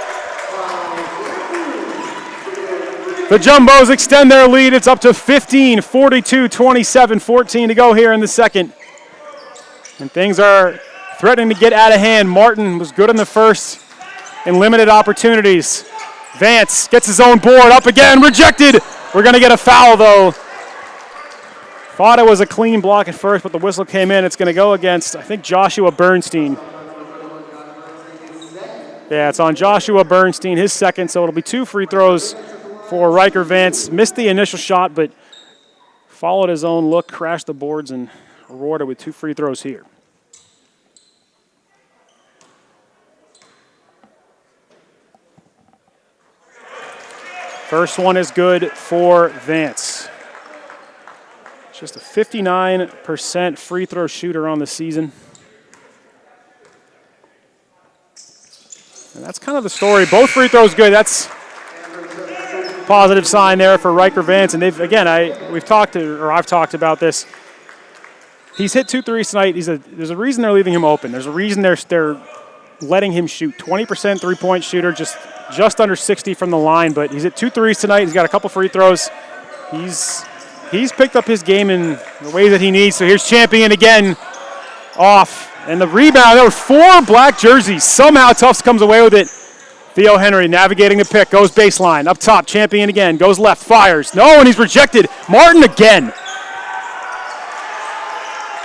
[SPEAKER 2] The Jumbos extend their lead. It's up to 15, 42, 27, 14 to go here in the second. And things are threatening to get out of hand. Martin was good in the first in limited opportunities. Vance gets his own board up again, rejected. We're going to get a foul though. Thought it was a clean block at first, but the whistle came in. It's going to go against, I think, Joshua Bernstein. Yeah, it's on Joshua Bernstein, his second, so it'll be 2 free throws for Riker Vance. Missed the initial shot, but followed his own look, crashed the boards, and rewarded with 2 free throws here. First one is good for Vance. Just a 59% free throw shooter on the season. And that's kind of the story. Both free throws good. That's a positive sign there for Riker Vance. And they've, again, I've talked about this. He's hit 2 threes tonight. There's a reason they're leaving him open. There's a reason they're letting him shoot. 20% three-point shooter, just under 60 from the line. But he's hit 2 threes tonight. He's got a couple free throws. He's picked up his game in the way that he needs. So here's Champion again, off. And the rebound, there were 4 black jerseys. Somehow Tufts comes away with it. Theo Henry navigating the pick, goes baseline, up top, Champion again, goes left, fires. No, and he's rejected. Martin again.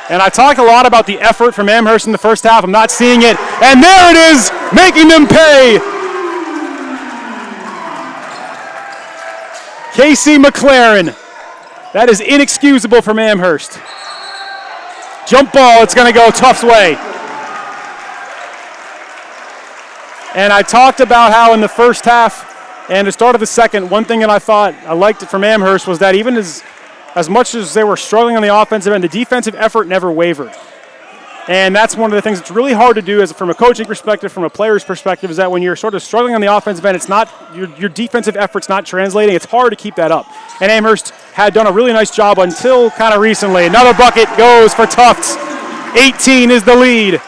[SPEAKER 2] And I talked a lot about the effort from Amherst in the first half. I'm not seeing it. And there it is, making them pay. Casey McLaren. That is inexcusable from Amherst. Jump ball, it's going to go Tufts' way. And I talked about how in the first half and the start of the second, one thing that I thought I liked from Amherst was that even as much as they were struggling on the offensive end, the defensive effort never wavered. And that's one of the things that's really hard to do from a coaching perspective, from a player's perspective, is that when you're sort of struggling on the offensive end, it's not your defensive effort's not translating. It's hard to keep that up. And Amherst had done a really nice job until kind of recently. Another bucket goes for Tufts. 18 is the lead.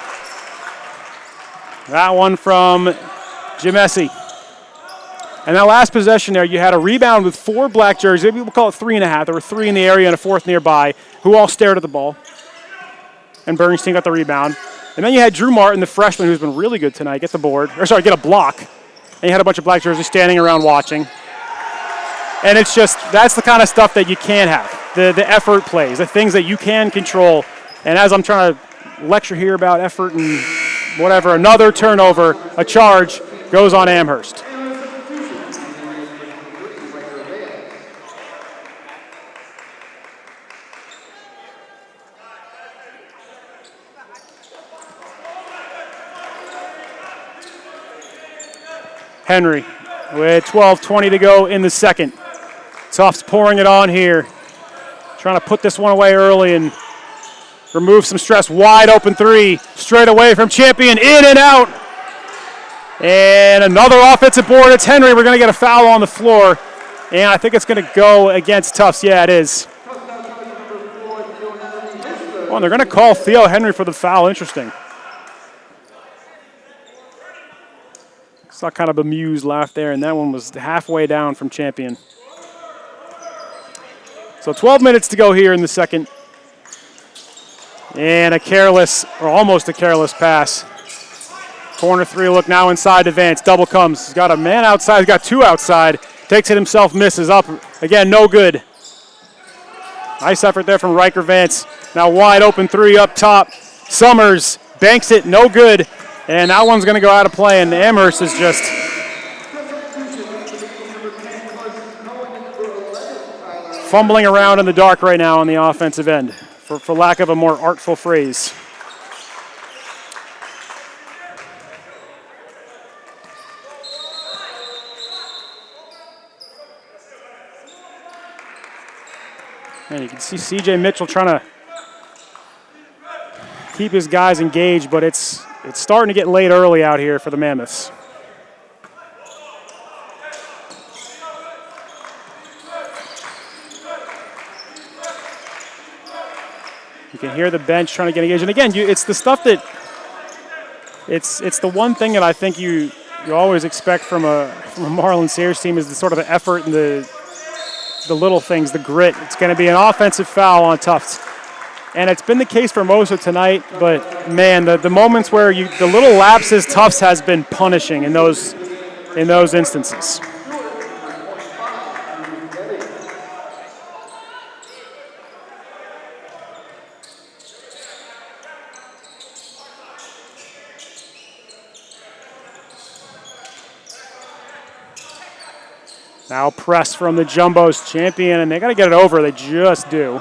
[SPEAKER 2] That one from Jamesi. And that last possession there, you had a rebound with 4 black jerseys. Maybe we'll call it 3.5. There were 3 in the area and a 4th nearby, who all stared at the ball. And Bernstein got the rebound. And then you had Drew Martin, the freshman, who's been really good tonight, get a block. And you had a bunch of black jerseys standing around watching. And it's just, that's the kind of stuff that you can have. The effort plays, the things that you can control. And as I'm trying to lecture here about effort and whatever, another turnover, a charge, goes on Amherst. Henry with 12:20 to go in the second. Tufts pouring it on here. Trying to put this one away early and remove some stress. Wide open 3. Straight away from Champion. In and out. And another offensive board. It's Henry. We're going to get a foul on the floor. And I think it's going to go against Tufts. Yeah, it is. Oh, and they're going to call Theo Henry for the foul. Interesting. Saw kind of a bemused laugh there, and that one was halfway down from Champion. So 12 minutes to go here in the second. And a careless, or almost a careless pass. Corner 3 look now inside to Vance. Double comes. He's got a man outside. He's got 2 outside. Takes it himself, misses. Up again, no good. Nice effort there from Riker Vance. Now wide open 3 up top. Summers banks it, no good. And that one's going to go out of play, and Amherst is just fumbling around in the dark right now on the offensive end, for lack of a more artful phrase. And you can see C.J. Mitchell trying to keep his guys engaged, but it's starting to get late early out here for the Mammoths. You can hear the bench trying to get engaged. And again, it's the stuff that it's the one thing that I think you always expect from a Marlins Sayers team is the sort of the effort and the little things, the grit. It's going to be an offensive foul on Tufts. And it's been the case for most of tonight, but man, the moments where the little lapses Tufts has been punishing in those instances. Now press from the Jumbo's champion, and they got to get it over. They just do.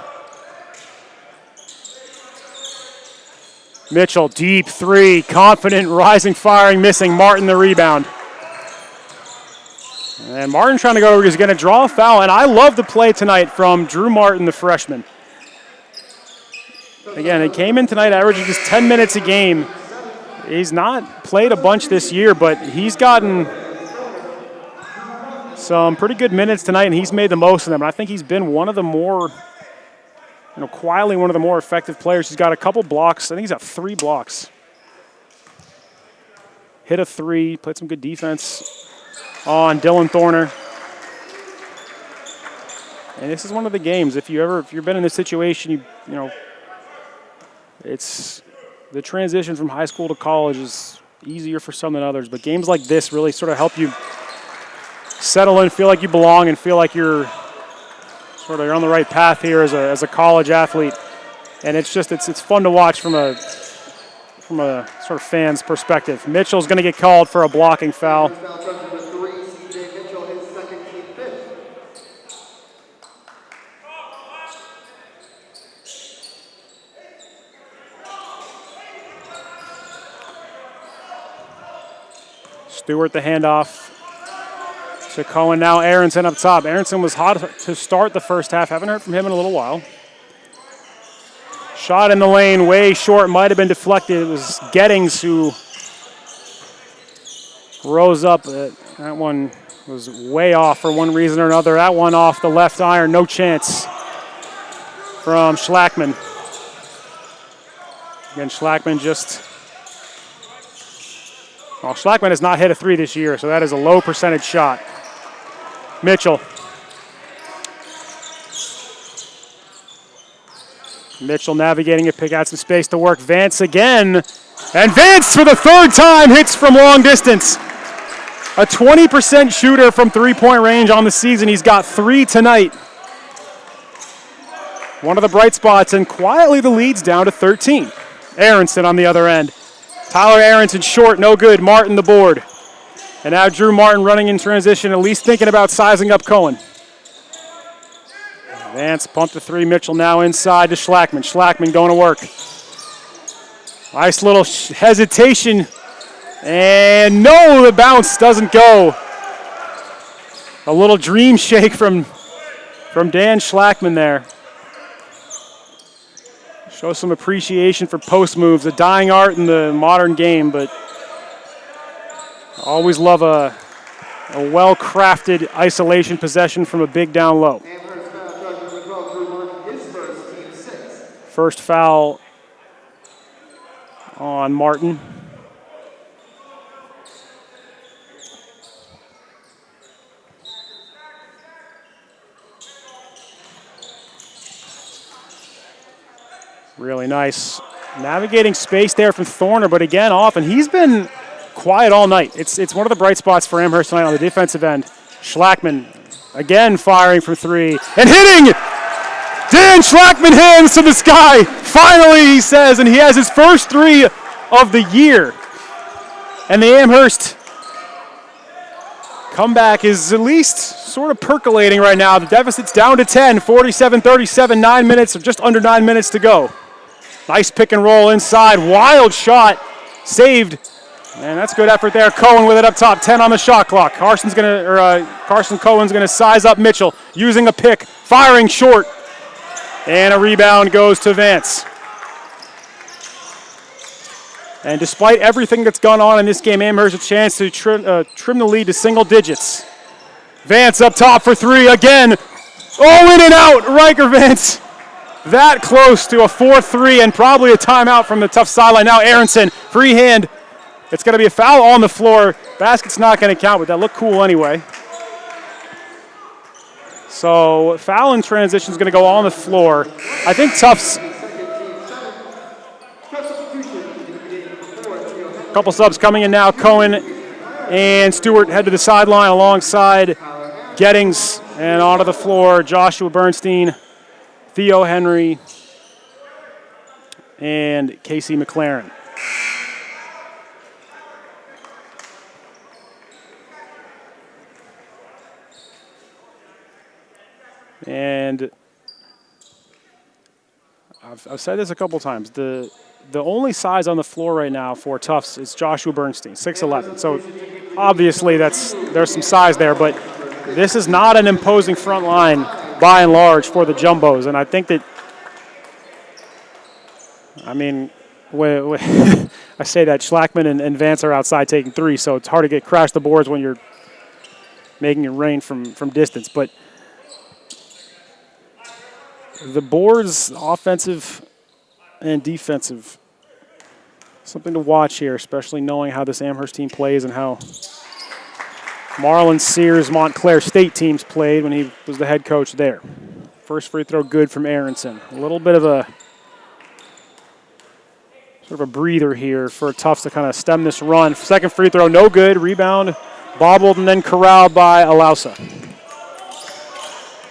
[SPEAKER 2] Mitchell, deep three, confident, rising, firing, missing. Martin the rebound. And Martin trying to go over, he's going to draw a foul, and I love the play tonight from Drew Martin, the freshman. Again, he came in tonight averaging just 10 minutes a game. He's not played a bunch this year, but he's gotten some pretty good minutes tonight, and he's made the most of them. And I think he's been one of the more, quietly one of the more effective players. He's got a couple blocks. I think he's got 3 blocks. Hit a 3, played some good defense on Dylan Thorner. And this is one of the games. If you've been in this situation, it's the transition from high school to college is easier for some than others. But games like this really sort of help you settle in, feel like you belong, and feel like you're on the right path here as a college athlete. And it's fun to watch from a sort of fan's perspective. Mitchell's going to get called for a blocking foul. Stewart the handoff to Cohen. Now Aronson up top. Aronson was hot to start the first half. Haven't heard from him in a little while. Shot in the lane, way short, might have been deflected. It was Gettings who rose up. That one was way off for one reason or another. That one off the left iron, no chance from Schlackman. Again, Schlackman Schlackman has not hit a 3 this year, so that is a low percentage shot. Mitchell. Mitchell navigating it, pick out some space to work. Vance again. And Vance for the 3rd time hits from long distance. A 20% shooter from three-point range on the season. He's got 3 tonight. One of the bright spots, and quietly the lead's down to 13. Aronson on the other end. Tyler Aronson short, no good. Martin the board. And now Drew Martin running in transition, at least thinking about sizing up Cohen. Vance pumped a 3. Mitchell now inside to Schlackman. Schlackman going to work. Nice little hesitation. And no, the bounce doesn't go. A little dream shake from Dan Schlackman there. Show some appreciation for post moves, a dying art in the modern game, but always love a well-crafted isolation possession from a big down low. First foul on Martin. Really nice navigating space there from Thorner, but again off, and he's been quiet all night. It's one of the bright spots for Amherst tonight on the defensive end. Schlackman again firing from 3 and hitting! Dan Schlackman hands to the sky. Finally, he says, and he has his first 3 of the year. And the Amherst comeback is at least sort of percolating right now. The deficit's down to 10, 47-37, 9 minutes, or just under 9 minutes to go. Nice pick and roll inside, wild shot, saved. And that's good effort there. Cohen with it up top, 10 on the shot clock. Carson Cohen's gonna size up Mitchell, using a pick, firing short. And a rebound goes to Vance. And despite everything that's gone on in this game, Amherst a chance to trim the lead to single digits. Vance up top for 3 again. Oh, in and out, Riker Vance. that close to a 4-3 and probably a timeout from the Tufts sideline. Now Aronson, free hand. It's going to be a foul on the floor. Basket's not going to count, but that looked cool anyway. So foul in transition is going to go on the floor. I think Tufts. Couple subs coming in now. Cohen and Stewart head to the sideline alongside Gettings, and onto the floor, Joshua Bernstein, Theo Henry, and Casey McLaren. And I've said this a couple times. The only size on the floor right now for Tufts is Joshua Bernstein, 6'11". So obviously there's some size there, but this is not an imposing front line by and large for the Jumbos. And I think that, I mean, I say that Schlackman and Vance are outside taking three, so it's hard to crash the boards when you're making it rain from distance. But the boards, offensive and defensive, something to watch here, especially knowing how this Amherst team plays and how Marlon Sears' Montclair State teams played when he was the head coach there. First free throw good from Aronson. A little bit of a sort of a breather here for Tufts to kind of stem this run. Second free throw, no good. Rebound, bobbled, and then corralled by Alausa.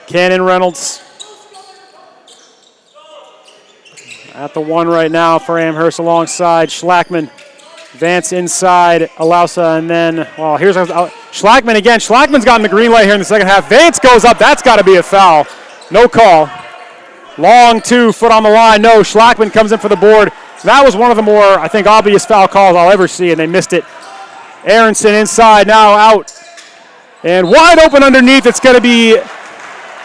[SPEAKER 2] Cannon Reynolds at the one right now for Amherst alongside Schlackman. Vance inside, Alausa, and then, well, here's Schlackman again. Schlackman's gotten the green light here in the second half. Vance goes up. That's got to be a foul. No call. Long 2, foot on the line. No, Schlackman comes in for the board. That was one of the more, I think, obvious foul calls I'll ever see, and they missed it. Aronson inside, now out. And wide open underneath. It's going to be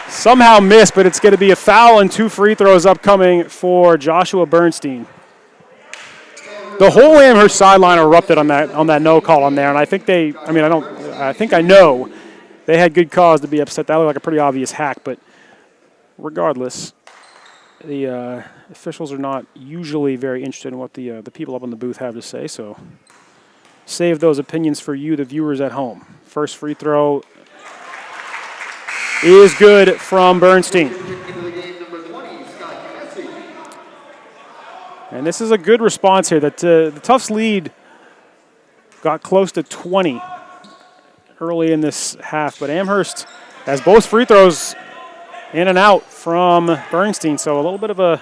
[SPEAKER 2] somehow missed, but it's going to be a foul and 2 free throws upcoming for Joshua Bernstein. The whole Amherst sideline erupted on that no call on there, and I think I know they had good cause to be upset. That looked like a pretty obvious hack, but regardless, the officials are not usually very interested in what the people up on the booth have to say, so save those opinions for you, the viewers at home. First free throw is good from Bernstein. And this is a good response here. That the Tufts lead got close to 20 early in this half, but Amherst has both free throws in and out from Bernstein, so a little bit of a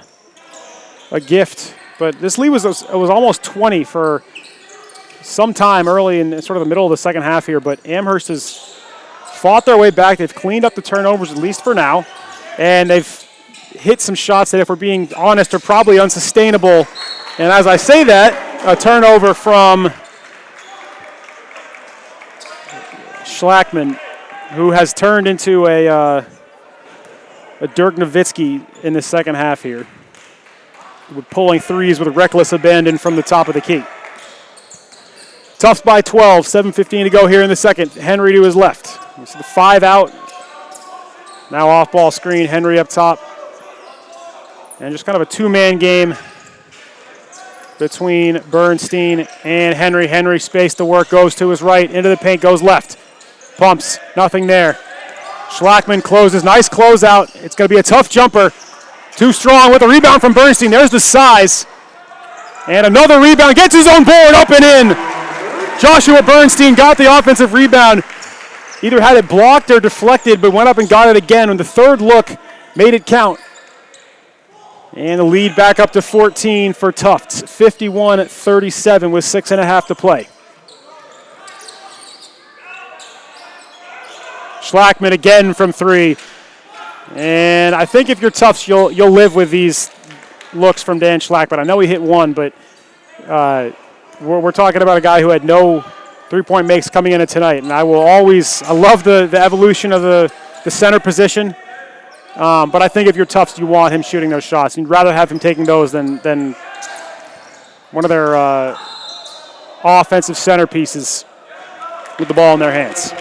[SPEAKER 2] gift. But this lead was almost 20 for some time early in sort of the middle of the second half here, but Amherst has fought their way back. They've cleaned up the turnovers, at least for now, and they've hit some shots that, if we're being honest, are probably unsustainable. And as I say that, a turnover from Schlackman, who has turned into a Dirk Nowitzki in the second half here, with pulling threes with reckless abandon from the top of the key. Tufts by 12, 7:15 to go here in the second. Henry to his left. This is the 5 out. Now off-ball screen, Henry up top. And just kind of a two-man game between Bernstein and Henry. Henry space to work, goes to his right, into the paint, goes left. Pumps, nothing there. Schlackman closes, nice closeout. It's going to be a tough jumper. Too strong with a rebound from Bernstein. There's the size. And another rebound, gets his own board, up and in. Joshua Bernstein got the offensive rebound. Either had it blocked or deflected, but went up and got it again. And the third look made it count. And the lead back up to 14 for Tufts, 51-37 with 6.5 to play. Schlackman again from 3. And I think if you're Tufts, you'll live with these looks from Dan Schlackman. I know he hit one, but we're talking about a guy who had no three-point makes coming into tonight. And I love the evolution of the center position. But I think if you're Tufts, you want him shooting those shots. You'd rather have him taking those than one of their offensive centerpieces with the ball in their hands.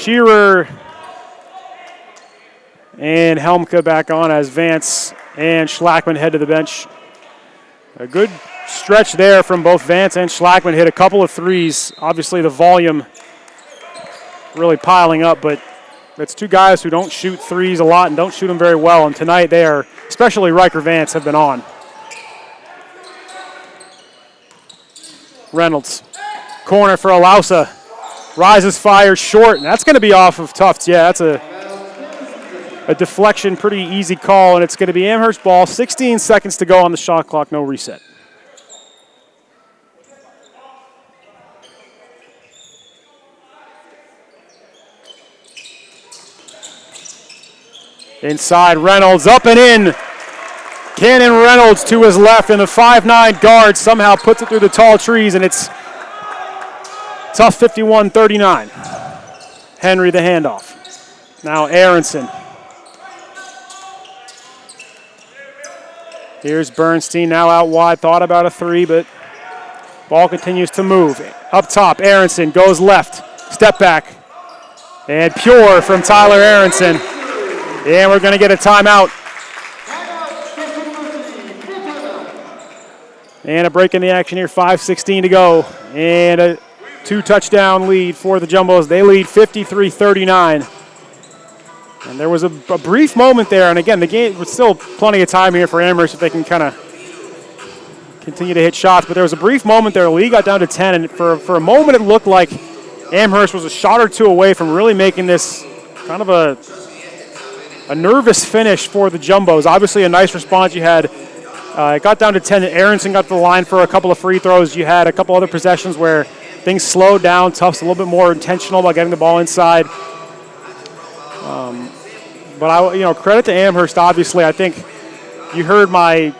[SPEAKER 2] Shearer and Helmke back on as Vance and Schlackman head to the bench. A good stretch there from both Vance and Schlackman. Hit a couple of threes. Obviously the volume really piling up, but it's two guys who don't shoot threes a lot and don't shoot them very well. And tonight they are, especially Riker Vance, have been on. Reynolds, corner for Alausa. Rises, fires short, and that's going to be off of Tufts. Yeah, that's a deflection, pretty easy call, and it's going to be Amherst ball. 16 seconds to go on the shot clock, no reset. Inside, Reynolds up and in. Cannon Reynolds to his left, and the 5'9" guard somehow puts it through the tall trees, and it's Tufts 51-39. Henry the handoff. Now Aronson. Here's Bernstein now out wide. Thought about a three, but ball continues to move. Up top, Aronson goes left. Step back. And pure from Tyler Aronson. And we're going to get a timeout. And a break in the action here. 5:16 to go. And a 2-touchdown lead for the Jumbos. They lead 53-39. And there was a brief moment there. And again, the game was still plenty of time here for Amherst if they can kind of continue to hit shots. But there was a brief moment there. The lead got down to 10. And for a moment, it looked like Amherst was a shot or two away from really making this kind of a nervous finish for the Jumbos. Obviously, a nice response. You had it got down to 10. Aronson got to the line for a couple of free throws. You had a couple other possessions where things slowed down. Tufts a little bit more intentional about getting the ball inside. But credit to Amherst. Obviously, I think you heard my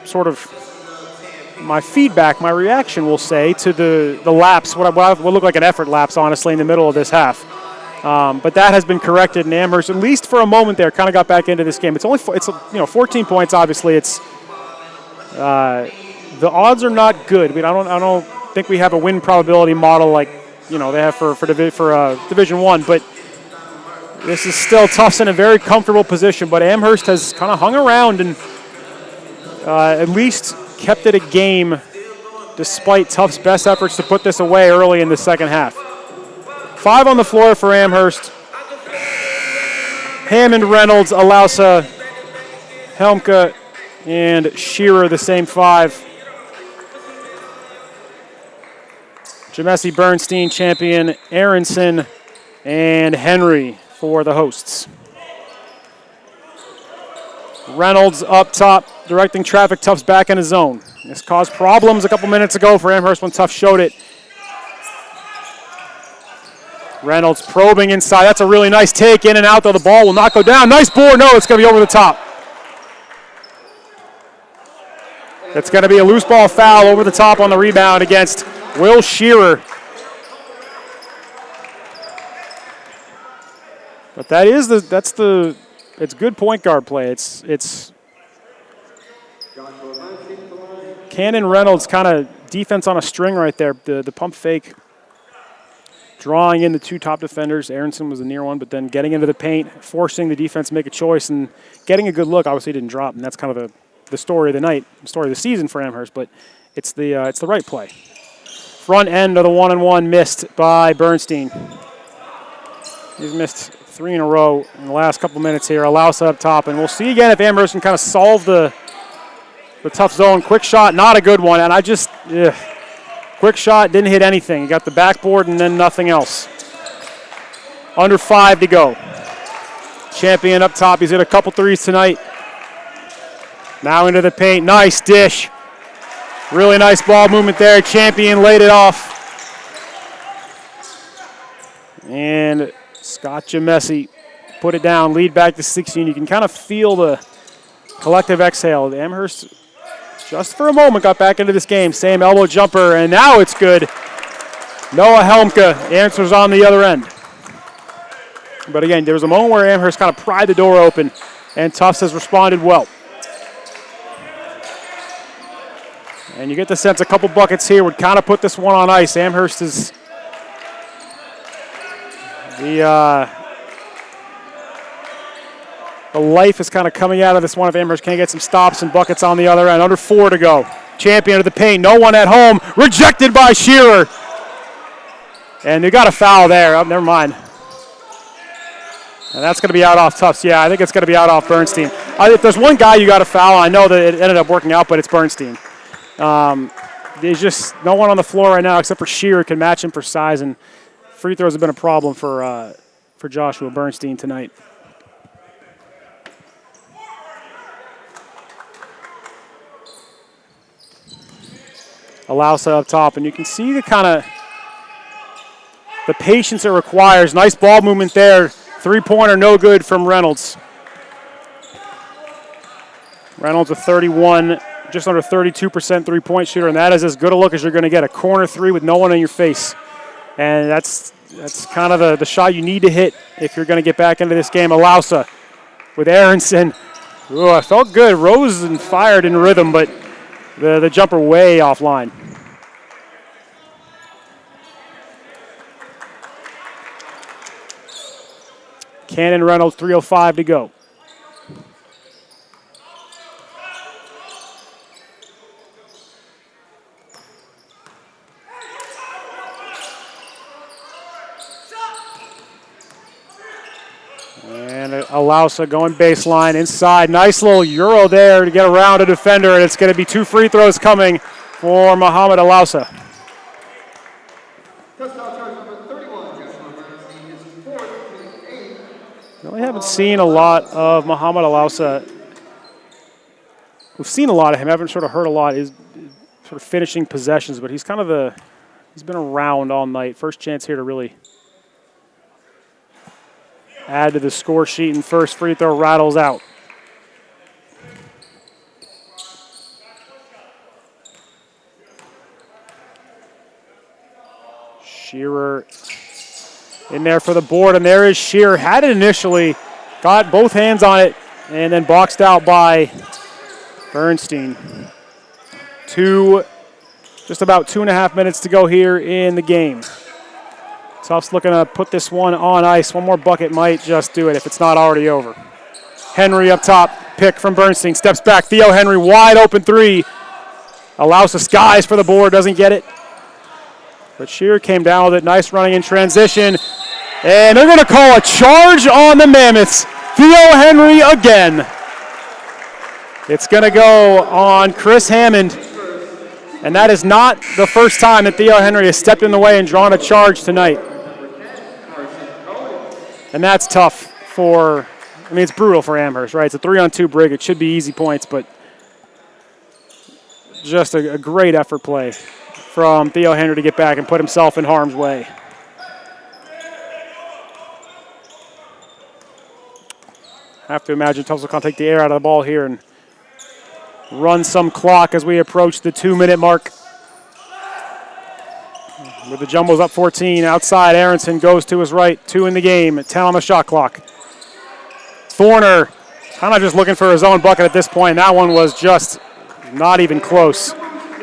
[SPEAKER 2] my feedback, my reaction, we'll say, to the lapse. What looked like an effort lapse, honestly, in the middle of this half. But that has been corrected, and Amherst, at least for a moment there, kind of got back into this game. It's 14 points. Obviously, it's the odds are not good. I mean, I don't think we have a win probability model like they have for Division I, but this is still Tufts in a very comfortable position. But Amherst has kind of hung around and at least kept it a game, despite Tufts' best efforts to put this away early in the second half. 5 on the floor for Amherst. Hammond, Reynolds, Alausa, Helmke, and Shearer, the same 5. Jamesi, Bernstein, Champion, Aronson, and Henry for the hosts. Reynolds up top, directing traffic. Tufts back in his zone. This caused problems a couple minutes ago for Amherst when Tufts showed it. Reynolds probing inside. That's a really nice take, in and out, though the ball will not go down. Nice board. No, it's going to be over the top. It's going to be a loose ball foul over the top on the rebound against Will Shearer. But it's good point guard play. It's Cannon Reynolds kind of defense on a string right there. The pump fake, drawing in the 2 top defenders. Aronson was the near one, but then getting into the paint, forcing the defense to make a choice and getting a good look. Obviously didn't drop, and that's kind of the story of the night, the story of the season for Amherst, but it's the right play. Front end of the 1-on-1 missed by Bernstein. He's missed 3 in a row in the last couple minutes here. Alausa up top, and we'll see again if Amherst can kind of solve the tough zone. Quick shot, not a good one, and quick shot, didn't hit anything. He got the backboard and then nothing else. Under 5 to go. Champion up top, he's hit a couple threes tonight. Now into the paint, nice dish. Really nice ball movement there. Champion laid it off. And Scott Jamesi put it down, lead back to 16. You can kind of feel the collective exhale. Amherst, just for a moment, got back into this game. Same elbow jumper, and now it's good. Noah Helmke answers on the other end. But again, there was a moment where Amherst kind of pried the door open, and Tufts has responded well. And you get the sense a couple buckets here would kind of put this one on ice. Amherst is The life is kind of coming out of this one if Amherst can't get some stops and buckets on the other end. Under 4 to go. Champion of the paint, no one at home. Rejected by Shearer. And they got a foul there. Oh, never mind. And that's going to be out off Tufts. Yeah, I think it's going to be out off Bernstein. If there's one guy you got to foul, I know that it ended up working out, but it's Bernstein. There's just no one on the floor right now except for Shearer can match him for size, and free throws have been a problem for Joshua Bernstein tonight. Alausa up top, and you can see the kind of the patience it requires. Nice ball movement there. Three-pointer no good from Reynolds. Reynolds with 31, just under 32% three-point shooter, and that is as good a look as you're going to get. A corner three with no one in your face. And that's kind of the shot you need to hit if you're going to get back into this game. Alausa with Aronson. Ooh, it felt good. Rose and fired in rhythm, but the jumper way offline. Cannon Reynolds, 3:05 to go. And Alausa going baseline inside. Nice little euro there to get around a defender, and it's going to be 2 free throws coming for Muhammad Alausa. Really haven't seen a lot of Muhammad Alausa. We've seen a lot of him. Haven't sort of heard a lot. He's sort of finishing possessions, but he's kind of he's been around all night. First chance here to really add to the score sheet, and first free throw rattles out. Shearer in there for the board, and there is Shearer. Had it initially, got both hands on it, and then boxed out by Bernstein. Just about 2.5 minutes to go here in the game. Tufts looking to put this one on ice. One more bucket might just do it if it's not already over. Henry up top, pick from Bernstein, steps back. Theo Henry, wide open three. Allows the skies for the board, doesn't get it. But Shearer came down with it. Nice running in transition. And they're going to call a charge on the Mammoths. Theo Henry again. It's going to go on Chris Hammond. And that is not the first time that Theo Henry has stepped in the way and drawn a charge tonight. And that's tough it's brutal for Amherst, right? It's a 3-on-2 break. It should be easy points, but just a great effort play from Theo Henry to get back and put himself in harm's way. Have to imagine Tufts will take the air out of the ball here and run some clock as we approach the 2-minute mark. With the Jumbos up 14, outside Aronson goes to his right, 2 in the game, 10 on the shot clock. Thorner kind of just looking for his own bucket at this point. That one was just not even close.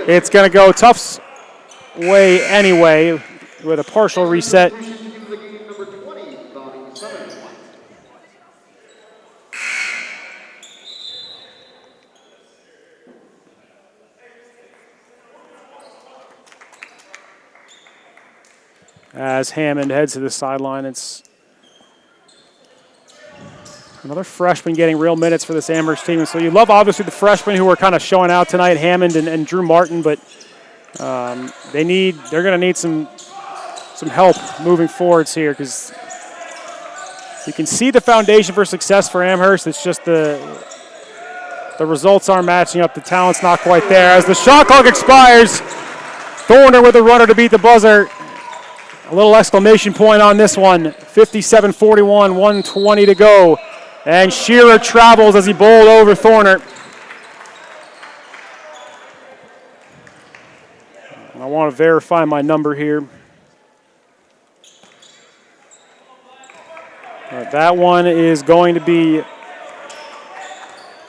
[SPEAKER 2] It's going to go Tufts' way anyway with a partial reset. As Hammond heads to the sideline, it's another freshman getting real minutes for this Amherst team. And so you love, obviously, the freshmen who are kind of showing out tonight, Hammond and Drew Martin, but they're going to need some help moving forwards here because you can see the foundation for success for Amherst. It's just the results aren't matching up. The talent's not quite there. As the shot clock expires, Thorner with a runner to beat the buzzer. A little exclamation point on this one. 57-41, 1:20 to go. And Shearer travels as he bowled over Thorner. I want to verify my number here. That one is going to be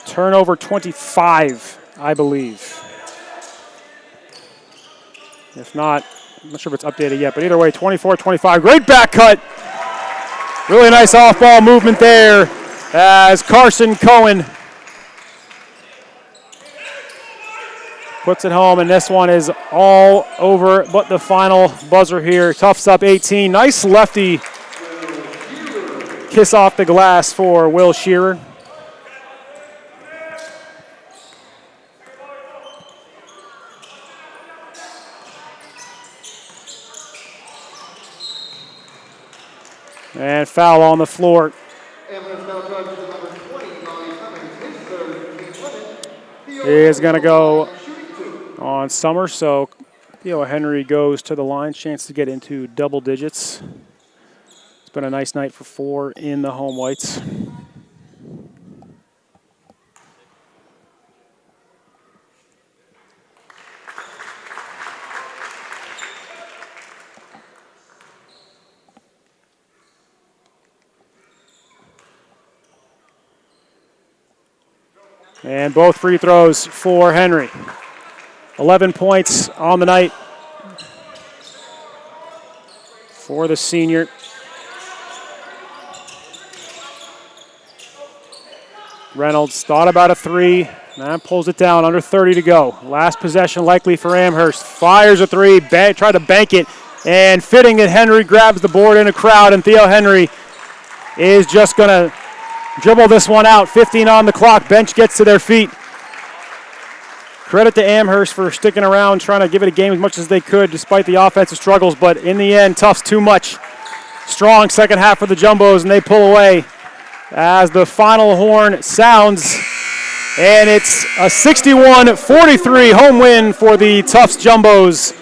[SPEAKER 2] turnover 25, I believe. If not, I'm not sure if it's updated yet, but either way, 24-25. Great back cut. Really nice off-ball movement there as Carson Cohen puts it home, and this one is all over but the final buzzer here. Tufts up 18. Nice lefty kiss off the glass for Will Shearer. And foul on the floor. Is going to go on Summer, so Theo Henry goes to the line, chance to get into double digits. It's been a nice night for 4 in the home whites. And both free throws for Henry. 11 points on the night for the senior. Reynolds thought about a 3, and pulls it down, under 30 to go. Last possession likely for Amherst. Fires a 3, tried to bank it, and fitting that Henry grabs the board in a crowd, and Theo Henry is just going to dribble this one out. 15 on the clock. Bench gets to their feet. Credit to Amherst for sticking around, trying to give it a game as much as they could despite the offensive struggles, but in the end, Tufts too much. Strong second half for the Jumbos, and they pull away as the final horn sounds, and it's a 61-43 home win for the Tufts Jumbos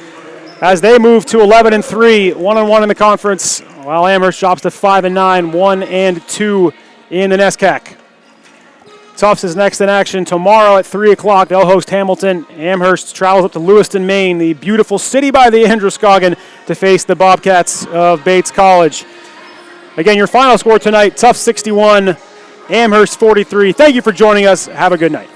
[SPEAKER 2] as they move to 11-3, 1-1 in the conference, while Amherst drops to 5-9, 1-2 in the NESCAC. Tufts is next in action tomorrow at 3 o'clock. They'll host Hamilton. Amherst travels up to Lewiston, Maine, the beautiful city by the Androscoggin, to face the Bobcats of Bates College. Again, your final score tonight, Tufts 61, Amherst 43. Thank you for joining us. Have a good night.